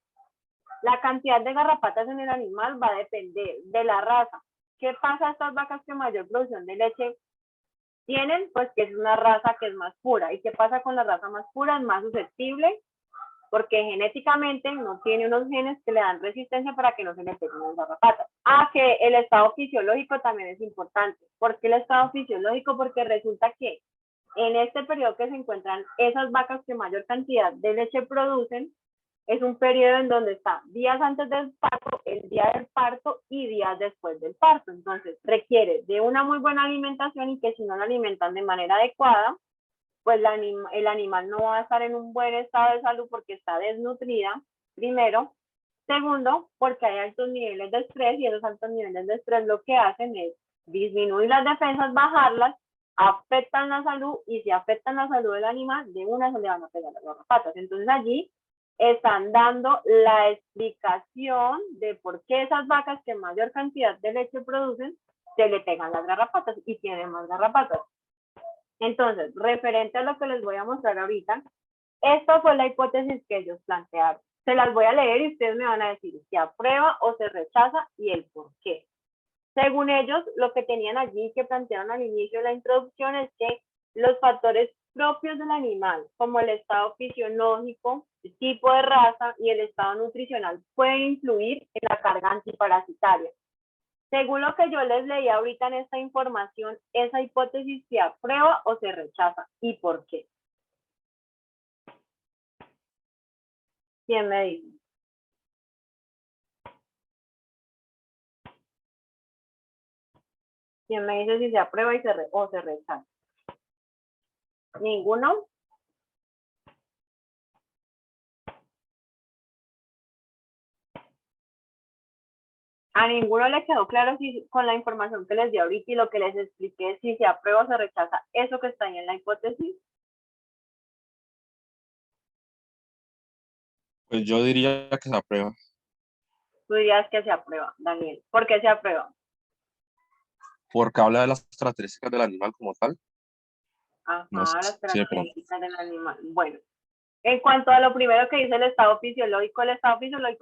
la cantidad de garrapatas en el animal va a depender de la raza. ¿Qué pasa a estas vacas que mayor producción de leche tienen? Pues que es una raza que es más pura. ¿Y qué pasa con la raza más pura? Es más susceptible porque genéticamente no tiene unos genes que le dan resistencia para que no se le peguen las garrapatas. Que el estado fisiológico también es importante. ¿Por qué el estado fisiológico? Porque resulta que en este periodo que se encuentran esas vacas que mayor cantidad de leche producen, es un periodo en donde está días antes del parto, el día del parto y días después del parto. Entonces requiere de una muy buena alimentación y que si no la alimentan de manera adecuada, pues el animal no va a estar en un buen estado de salud porque está desnutrida, primero. Segundo, porque hay altos niveles de estrés y esos altos niveles de estrés lo que hacen es disminuir las defensas, bajarlas, afectan la salud y si afectan la salud del animal, de una se le van a pegar las garrapatas. Entonces allí están dando la explicación de por qué esas vacas que mayor cantidad de leche producen, se le pegan las garrapatas y tienen más garrapatas. Entonces, referente a lo que les voy a mostrar ahorita, esta fue la hipótesis que ellos plantearon. Se las voy a leer y ustedes me van a decir si aprueba o se rechaza y el por qué. Según ellos, lo que tenían allí que plantearon al inicio de la introducción es que los factores propios del animal, como el estado fisiológico, el tipo de raza y el estado nutricional, pueden influir en la carga antiparasitaria. Según lo que yo les leí ahorita en esta información, esa hipótesis se aprueba o se rechaza. ¿Y por qué? ¿Quién me dice? ¿Quién me dice si se aprueba y o se rechaza? ¿Ninguno? ¿A ninguno le quedó claro si con la información que les di ahorita y lo que les expliqué, si se aprueba o se rechaza eso que está ahí en la hipótesis? Pues yo diría que se aprueba. Tú dirías que se aprueba, Daniel. ¿Por qué se aprueba? Porque habla de las características del animal como tal. Ajá, No sé las si de pronto. características del animal. Bueno, en cuanto a lo primero que dice el estado fisiológico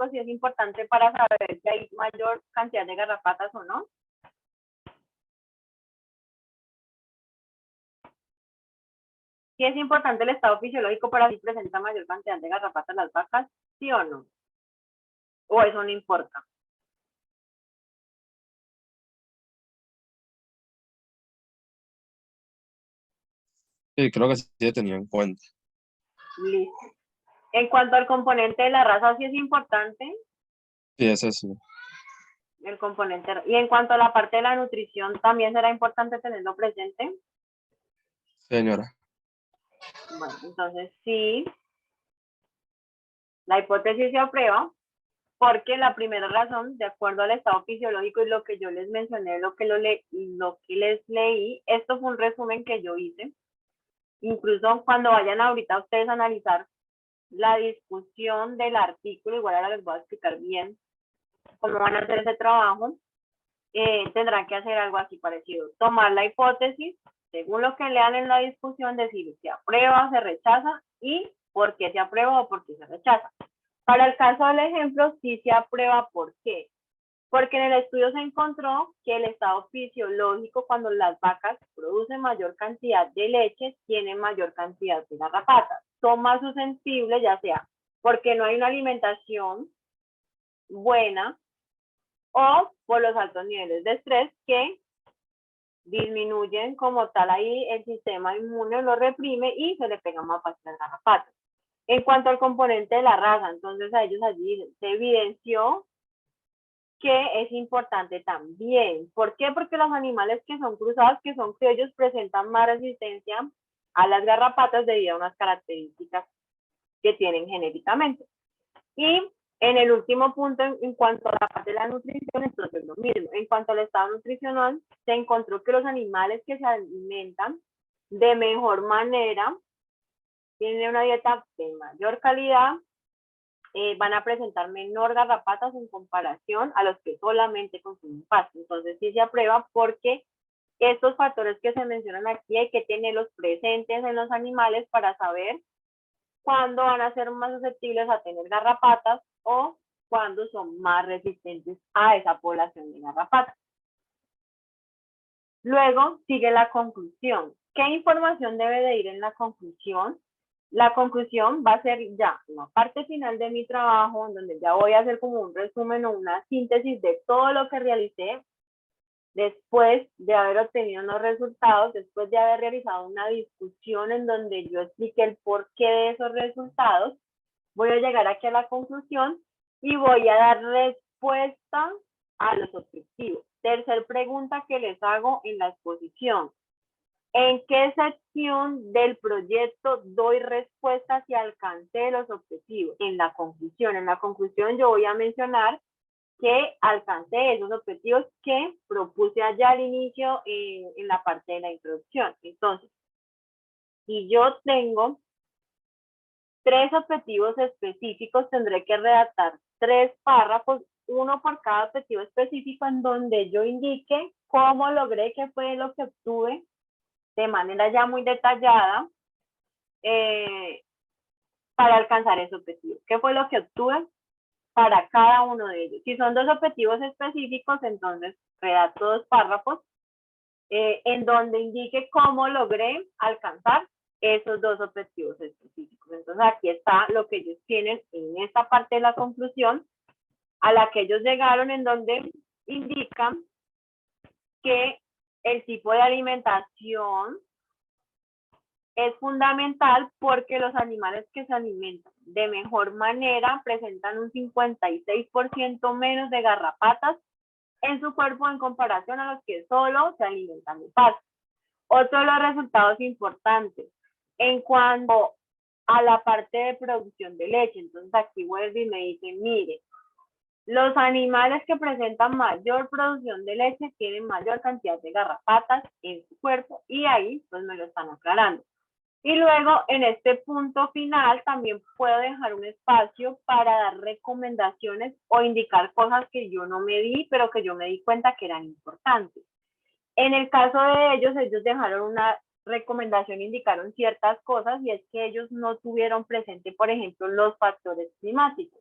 sí es importante para saber si hay mayor cantidad de garrapatas o no. ¿Sí es importante el estado fisiológico para si presenta mayor cantidad de garrapatas las vacas? ¿Sí o no? ¿O eso no importa? Sí, creo que sí se tenía en cuenta. Listo. En cuanto al componente de la raza, sí es importante Sí, ese sí. el componente. Y en cuanto a la parte de la nutrición, también será importante tenerlo presente. Señora. Bueno, entonces sí, la hipótesis se aprueba porque la primera razón, de acuerdo al estado fisiológico y lo que yo les mencioné, lo que les leí, esto fue un resumen que yo hice. Incluso cuando vayan ahorita ustedes a analizar la discusión del artículo, igual ahora les voy a explicar bien cómo van a hacer ese trabajo, tendrán que hacer algo así parecido. Tomar la hipótesis, según lo que lean en la discusión, decir si aprueba, se rechaza y por qué se aprueba o por qué se rechaza. Para el caso del ejemplo, sí se aprueba. ¿Por qué? Porque en el estudio se encontró que el estado fisiológico, cuando las vacas producen mayor cantidad de leche, tienen mayor cantidad de garrapatas. Son más susceptibles, ya sea porque no hay una alimentación buena o por los altos niveles de estrés que disminuyen como tal ahí el sistema inmune, lo reprime y se le pegan más fácil las garrapatas. En cuanto al componente de la raza, entonces a ellos allí se evidenció que es importante también. ¿Por qué? Porque los animales que son cruzados, que son criollos, presentan más resistencia a las garrapatas debido a unas características que tienen genéticamente. Y en el último punto, en cuanto a la parte de la nutrición, entonces lo mismo. En cuanto al estado nutricional, se encontró que los animales que se alimentan de mejor manera tienen una dieta de mayor calidad, van a presentar menor garrapatas en comparación a los que solamente consumen pasto. Entonces sí se aprueba porque estos factores que se mencionan aquí hay que tenerlos presentes en los animales para saber cuándo van a ser más susceptibles a tener garrapatas o cuándo son más resistentes a esa población de garrapatas. Luego sigue la conclusión. ¿Qué información debe de ir en la conclusión? La conclusión va a ser ya la parte final de mi trabajo, en donde ya voy a hacer como un resumen o una síntesis de todo lo que realicé después de haber obtenido unos resultados, después de haber realizado una discusión en donde yo expliqué el porqué de esos resultados. Voy a llegar aquí a la conclusión y voy a dar respuesta a los objetivos. Tercer pregunta que les hago en la exposición. ¿En qué sección del proyecto doy respuesta si alcancé los objetivos? En la conclusión. En la conclusión yo voy a mencionar que alcancé esos objetivos que propuse allá al inicio en la parte de la introducción. Entonces, si yo tengo 3 objetivos específicos, tendré que redactar 3 párrafos, uno por cada objetivo específico, en donde yo indique cómo logré, qué fue lo que obtuve de manera ya muy detallada para alcanzar ese objetivo. ¿Qué fue lo que obtuve para cada uno de ellos? Si son 2 objetivos específicos, entonces redacto 2 párrafos en donde indique cómo logré alcanzar esos dos objetivos específicos. Entonces aquí está lo que ellos tienen en esta parte de la conclusión a la que ellos llegaron, en donde indican que el tipo de alimentación es fundamental porque los animales que se alimentan de mejor manera presentan un 56% menos de garrapatas en su cuerpo en comparación a los que solo se alimentan de pasto. Otro de los resultados importantes en cuanto a la parte de producción de leche. Entonces aquí vuelve y me dice, mire, los animales que presentan mayor producción de leche tienen mayor cantidad de garrapatas en su cuerpo, y ahí pues me lo están aclarando. Y luego en este punto final también puedo dejar un espacio para dar recomendaciones o indicar cosas que yo no me di, pero que yo me di cuenta que eran importantes. En el caso de ellos dejaron una recomendación, indicaron ciertas cosas, y es que ellos no tuvieron presente, por ejemplo, los factores climáticos.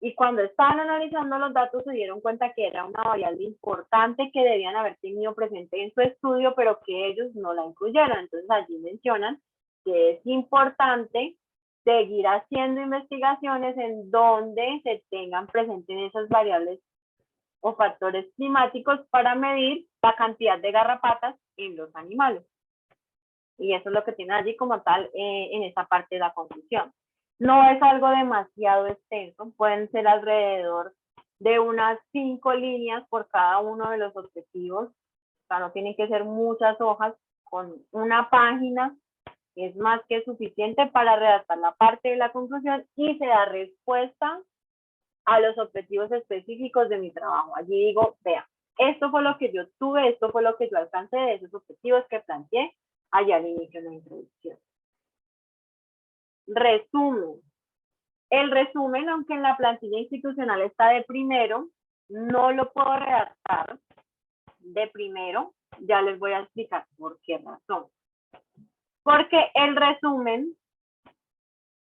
Y cuando estaban analizando los datos se dieron cuenta que era una variable importante que debían haber tenido presente en su estudio, pero que ellos no la incluyeron. Entonces allí mencionan que es importante seguir haciendo investigaciones en donde se tengan presentes esas variables o factores climáticos para medir la cantidad de garrapatas en los animales. Y eso es lo que tiene allí como tal en esta parte de la conclusión. No es algo demasiado extenso, pueden ser alrededor de unas 5 líneas por cada uno de los objetivos. O sea, no tienen que ser muchas hojas, con una página es más que suficiente para redactar la parte de la conclusión y se da respuesta a los objetivos específicos de mi trabajo. Allí digo, vea, esto fue lo que yo tuve, esto fue lo que yo alcancé de esos objetivos que planteé allá al inicio de la introducción. Resumen. El resumen, aunque en la plantilla institucional está de primero, no lo puedo redactar de primero. Ya les voy a explicar por qué razón. Porque el resumen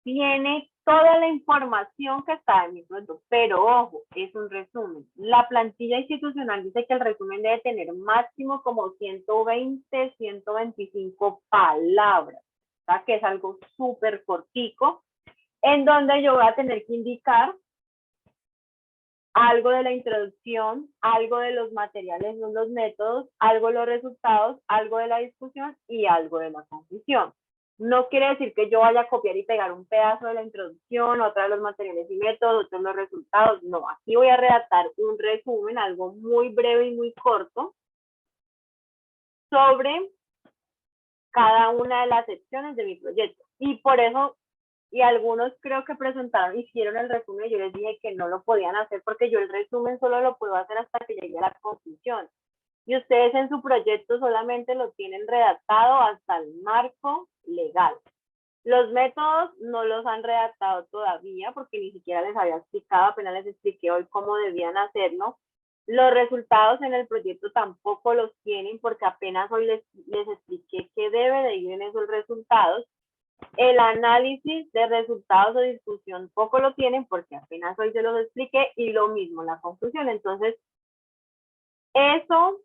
tiene toda la información que está en mi producto, pero ojo, es un resumen. La plantilla institucional dice que el resumen debe tener máximo como 120, 125 palabras, o sea que es algo súper cortico, en donde yo voy a tener que indicar algo de la introducción, algo de los materiales, los métodos, algo de los resultados, algo de la discusión y algo de la conclusión. No quiere decir que yo vaya a copiar y pegar un pedazo de la introducción, otra de los materiales y métodos, otros los resultados. No, aquí voy a redactar un resumen, algo muy breve y muy corto, sobre cada una de las secciones de mi proyecto. Y por eso, y algunos creo que presentaron, hicieron el resumen, yo les dije que no lo podían hacer porque yo el resumen solo lo puedo hacer hasta que llegue a la conclusión. Y ustedes en su proyecto solamente lo tienen redactado hasta el marco legal. Los métodos no los han redactado todavía porque ni siquiera les había explicado, apenas les expliqué hoy cómo debían hacerlo. Los resultados en el proyecto tampoco los tienen porque apenas hoy les expliqué qué debe de ir en esos resultados. El análisis de resultados o discusión poco lo tienen porque apenas hoy se los expliqué, y lo mismo la conclusión. Entonces, eso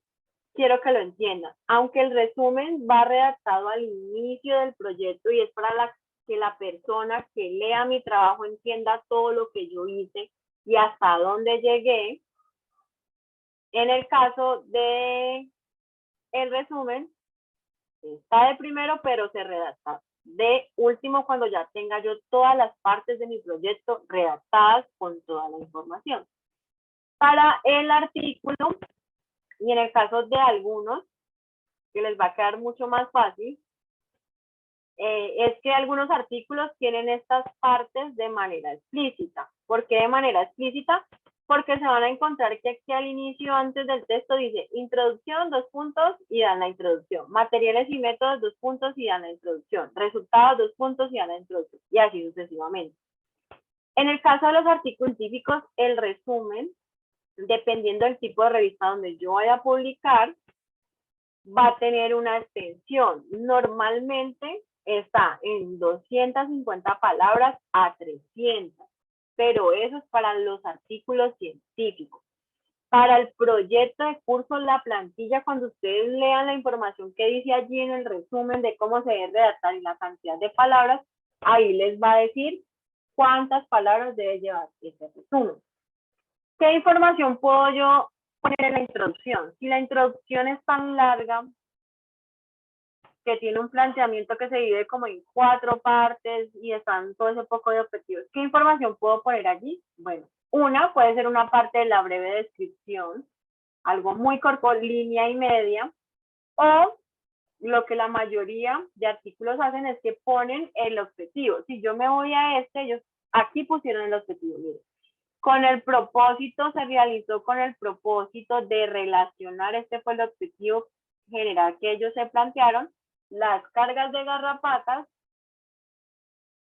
quiero que lo entiendan. Aunque el resumen va redactado al inicio del proyecto y es para que la persona que lea mi trabajo entienda todo lo que yo hice y hasta dónde llegué, en el caso de el resumen, está de primero, pero se redacta de último cuando ya tenga yo todas las partes de mi proyecto redactadas con toda la información. Para el artículo, y en el caso de algunos, que les va a quedar mucho más fácil, es que algunos artículos tienen estas partes de manera explícita. ¿Por qué de manera explícita? Porque se van a encontrar que aquí al inicio, antes del texto, dice introducción, 2 puntos, y dan la introducción. Materiales y métodos, 2 puntos, y dan la introducción. Resultados, 2 puntos, y dan la introducción. Y así sucesivamente. En el caso de los artículos científicos, el resumen, dependiendo del tipo de revista donde yo vaya a publicar, va a tener una extensión. Normalmente está en 250 palabras a 300. Pero eso es para los artículos científicos. Para el proyecto de curso, la plantilla, cuando ustedes lean la información que dice allí en el resumen de cómo se debe redactar y la cantidad de palabras, ahí les va a decir cuántas palabras debe llevar ese resumen. ¿Qué información puedo yo poner en la introducción? Si la introducción es tan larga, que tiene un planteamiento que se divide como en 4 partes y están todo ese poco de objetivos, ¿qué información puedo poner allí? Bueno, una puede ser una parte de la breve descripción, algo muy corto, línea y media, o lo que la mayoría de artículos hacen es que ponen el objetivo. Si yo me voy a ellos aquí pusieron el objetivo, miren. Con el propósito, se realizó con el propósito de relacionar, este fue el objetivo general que ellos se plantearon, las cargas de garrapatas,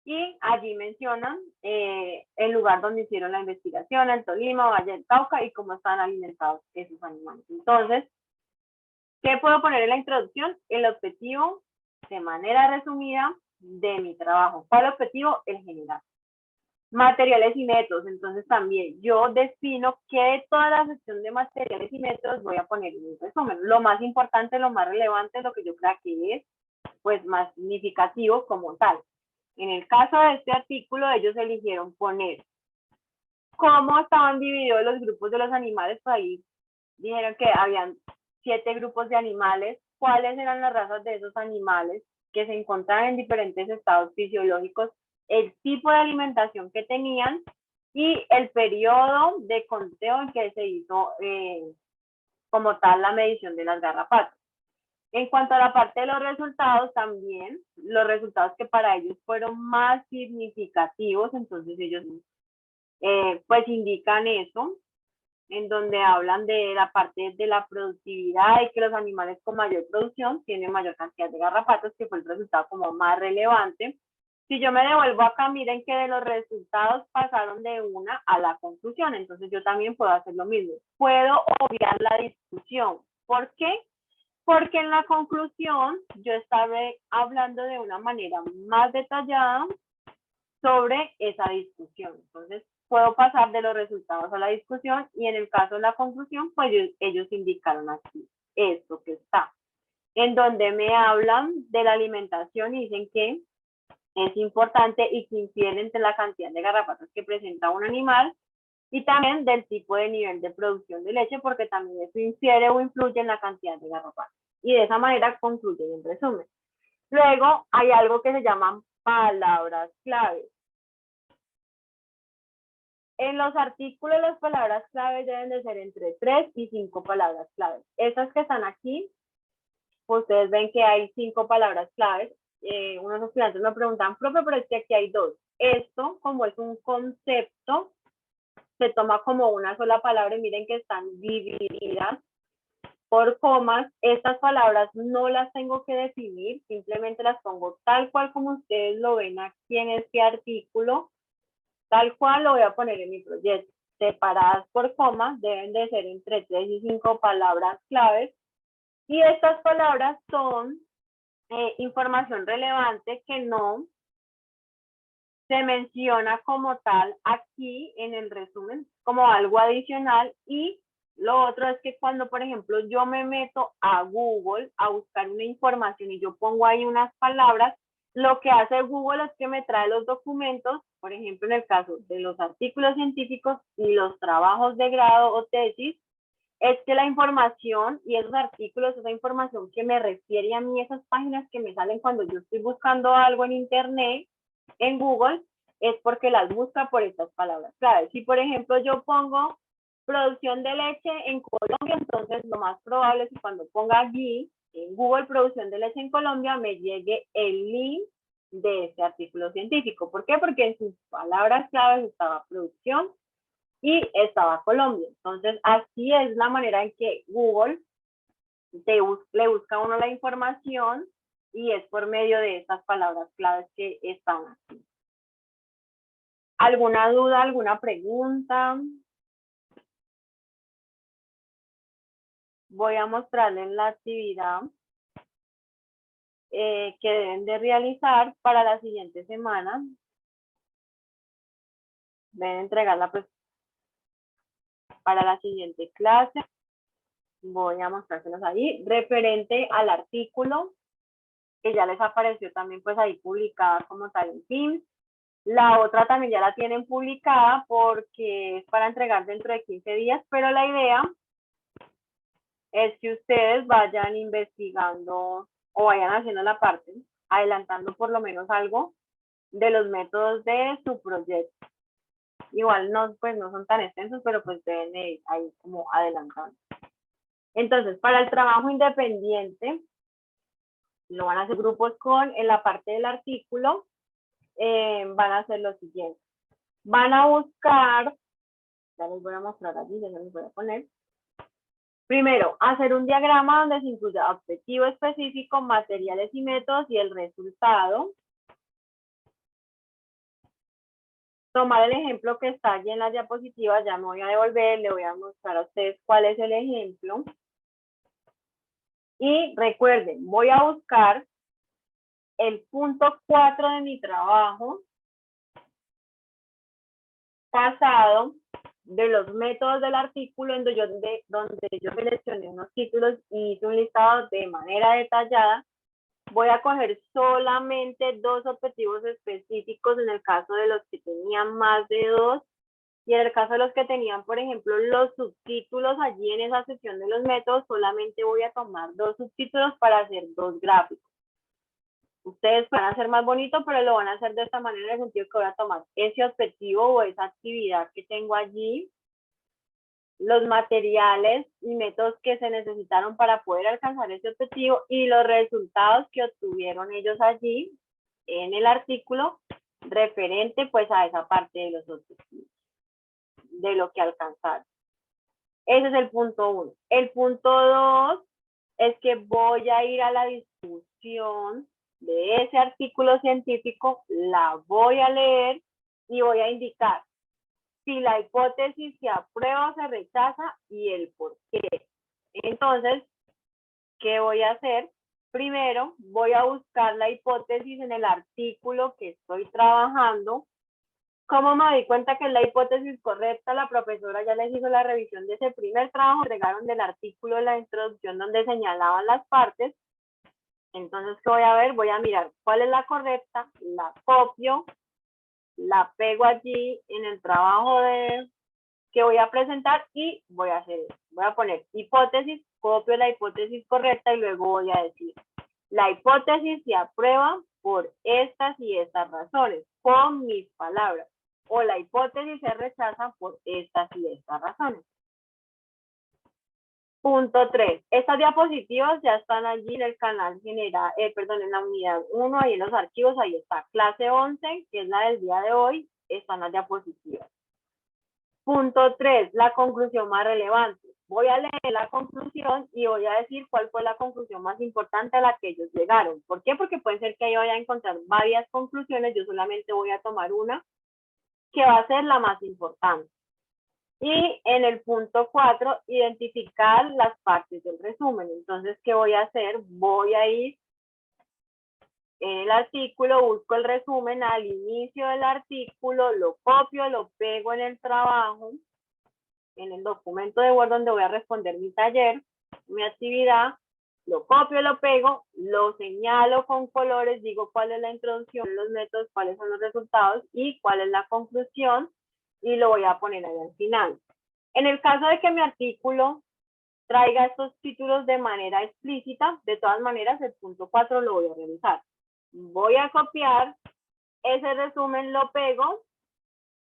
y allí mencionan el lugar donde hicieron la investigación, el Tolima, Valle del Cauca, y cómo están alimentados esos animales. Entonces, ¿qué puedo poner en la introducción? El objetivo, de manera resumida, de mi trabajo. ¿Cuál objetivo? El general. Materiales y métodos, entonces también yo defino qué de toda la sección de materiales y métodos voy a poner en un resumen. Lo más importante, lo más relevante, lo que yo creo que es pues más significativo como tal. En el caso de este artículo, ellos eligieron poner cómo estaban divididos los grupos de los animales. Pues ahí dijeron que habían 7 grupos de animales, cuáles eran las razas de esos animales que se encontraban en diferentes estados fisiológicos, el tipo de alimentación que tenían y el periodo de conteo en que se hizo como tal la medición de las garrapatas. En cuanto a la parte de los resultados, también los resultados que para ellos fueron más significativos, entonces ellos pues indican eso, en donde hablan de la parte de la productividad y que los animales con mayor producción tienen mayor cantidad de garrapatas, que fue el resultado como más relevante. Si yo me devuelvo acá, miren que de los resultados pasaron de una a la conclusión, entonces yo también puedo hacer lo mismo. Puedo obviar la discusión. ¿Por qué? Porque en la conclusión yo estaré hablando de una manera más detallada sobre esa discusión. Entonces, puedo pasar de los resultados a la discusión y en el caso de la conclusión, pues ellos indicaron aquí esto que está, en donde me hablan de la alimentación y dicen que es importante y que infiere entre la cantidad de garrapatas que presenta un animal y también del tipo de nivel de producción de leche, porque también eso infiere o influye en la cantidad de garrapatas. Y de esa manera concluyen en resumen. Luego hay algo que se llaman palabras claves. En los artículos las palabras claves deben de ser entre 3 y 5 palabras claves. Esas que están aquí, ustedes ven que hay 5 palabras claves. Unos estudiantes me preguntan, profe, pero es que aquí hay 2. Esto, como es un concepto, se toma como una sola palabra y miren que están divididas por comas. Estas palabras no las tengo que definir, simplemente las pongo tal cual como ustedes lo ven aquí en este artículo, tal cual lo voy a poner en mi proyecto. Separadas por comas, deben de ser entre 3 y 5 palabras claves. Y estas palabras son información relevante que no se menciona como tal aquí en el resumen, como algo adicional. Y lo otro es que cuando, por ejemplo, yo me meto a Google a buscar una información y yo pongo ahí unas palabras, lo que hace Google es que me trae los documentos, por ejemplo, en el caso de los artículos científicos y los trabajos de grado o tesis, es que la información y esos artículos, esa información que me refiere a mí, esas páginas que me salen cuando yo estoy buscando algo en internet, en Google, es porque las busca por estas palabras claves. Si, por ejemplo, yo pongo producción de leche en Colombia, entonces lo más probable es que cuando ponga allí en Google producción de leche en Colombia, me llegue el link de ese artículo científico. ¿Por qué? Porque en sus palabras claves estaba producción y estaba Colombia. Entonces, así es la manera en que Google le busca a uno la información y es por medio de estas palabras claves que están aquí. ¿Alguna duda, alguna pregunta? Voy a mostrarles la actividad que deben de realizar para la siguiente semana. Deben entregarla pues para la siguiente clase. Voy a mostrárselos ahí. Referente al artículo, que ya les apareció también pues ahí publicada como tal en Teams. La otra también ya la tienen publicada porque es para entregar dentro de 15 días, pero la idea es que ustedes vayan investigando o vayan haciendo la parte, adelantando por lo menos algo de los métodos de su proyecto. Igual no, pues no son tan extensos, pero pues deben ir ahí como adelantando. Entonces, para el trabajo independiente, lo van a hacer grupos con, en la parte del artículo, van a hacer lo siguiente. Van a buscar, ya les voy a mostrar allí, ya les voy a poner. Primero, hacer un diagrama donde se incluya objetivo específico, materiales y métodos y el resultado. Tomar el ejemplo que está allí en las diapositivas, ya me voy a devolver, le voy a mostrar a ustedes cuál es el ejemplo. Y recuerden, voy a buscar el punto 4 de mi trabajo pasado de los métodos del artículo donde yo seleccioné unos títulos y hice un listado de manera detallada. Voy a coger solamente 2 objetivos específicos en el caso de los que tenían más de 2 y en el caso de los que tenían, por ejemplo, los subtítulos allí en esa sección de los métodos, solamente voy a tomar 2 subtítulos para hacer 2 gráficos. Ustedes van a hacer más bonito, pero lo van a hacer de esta manera en el sentido que voy a tomar ese objetivo o esa actividad que tengo allí, los materiales y métodos que se necesitaron para poder alcanzar ese objetivo y los resultados que obtuvieron ellos allí en el artículo referente pues a esa parte de los objetivos, de lo que alcanzaron. Ese es el punto 1. El punto 2 es que voy a ir a la discusión de ese artículo científico, la voy a leer y voy a indicar si la hipótesis se aprueba o se rechaza y el por qué. Entonces, ¿qué voy a hacer? Primero, voy a buscar la hipótesis en el artículo que estoy trabajando. ¿Cómo me doy cuenta que es la hipótesis correcta? La profesora ya les hizo la revisión de ese primer trabajo, entregaron del artículo de la introducción donde señalaban las partes. Entonces, ¿qué voy a ver? Voy a mirar cuál es la correcta, la copio, la pego allí en el trabajo que voy a presentar y voy a hacer eso. Voy a poner hipótesis, copio la hipótesis correcta y luego voy a decir, la hipótesis se aprueba por estas y estas razones, con mis palabras. O la hipótesis se rechaza por estas y estas razones. Punto 3. Estas diapositivas ya están allí en el canal general, en la unidad 1, ahí en los archivos, ahí está. Clase 11, que es la del día de hoy, están las diapositivas. Punto 3. La conclusión más relevante. Voy a leer la conclusión y voy a decir cuál fue la conclusión más importante a la que ellos llegaron. ¿Por qué? Porque puede ser que ahí vaya a encontrar varias conclusiones, yo solamente voy a tomar una que va a ser la más importante. Y en el punto 4, identificar las partes del resumen. Entonces, ¿qué voy a hacer? Voy a ir en el artículo, busco el resumen al inicio del artículo, lo copio, lo pego en el trabajo, en el documento de Word donde voy a responder mi taller, mi actividad, lo copio, lo pego, lo señalo con colores, digo cuál es la introducción, los métodos, cuáles son los resultados y cuál es la conclusión y lo voy a poner ahí al final. En el caso de que mi artículo traiga estos títulos de manera explícita, de todas maneras el punto 4 lo voy a revisar. Voy a copiar ese resumen, lo pego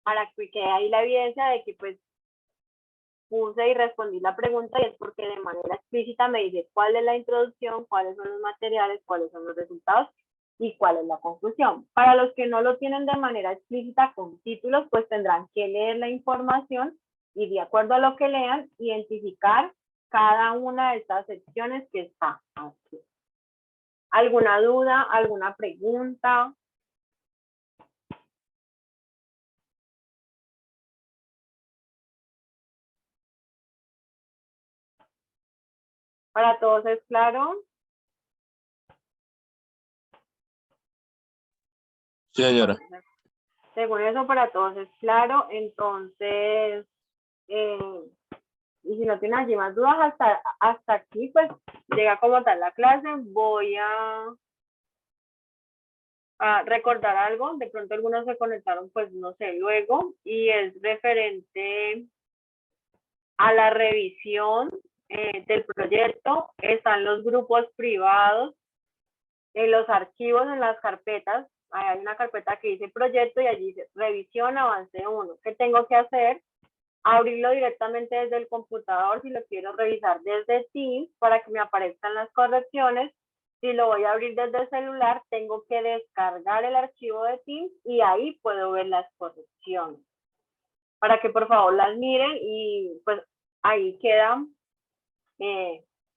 para que quede ahí la evidencia de que pues puse y respondí la pregunta y es porque de manera explícita me dice cuál es la introducción, cuáles son los materiales, cuáles son los resultados y cuál es la conclusión. Para los que no lo tienen de manera explícita con títulos, pues tendrán que leer la información y de acuerdo a lo que lean, identificar cada una de estas secciones que está aquí. ¿Alguna duda? ¿Alguna pregunta? ¿Para todos es claro? Sí, señora. Según eso, para todos es claro. Entonces, Y si no tienen allí más dudas, hasta aquí, pues llega como tal la clase. Voy a recordar algo. De pronto algunos se conectaron, pues no sé, luego. Y es referente a la revisión del proyecto. Están los grupos privados, en los archivos, en las carpetas. Hay una carpeta que dice proyecto y allí dice revisión avance 1. ¿Qué tengo que hacer? Abrirlo directamente desde el computador si lo quiero revisar desde Teams para que me aparezcan las correcciones. Si lo voy a abrir desde el celular, tengo que descargar el archivo de Teams y ahí puedo ver las correcciones. Para que por favor las miren y pues ahí queda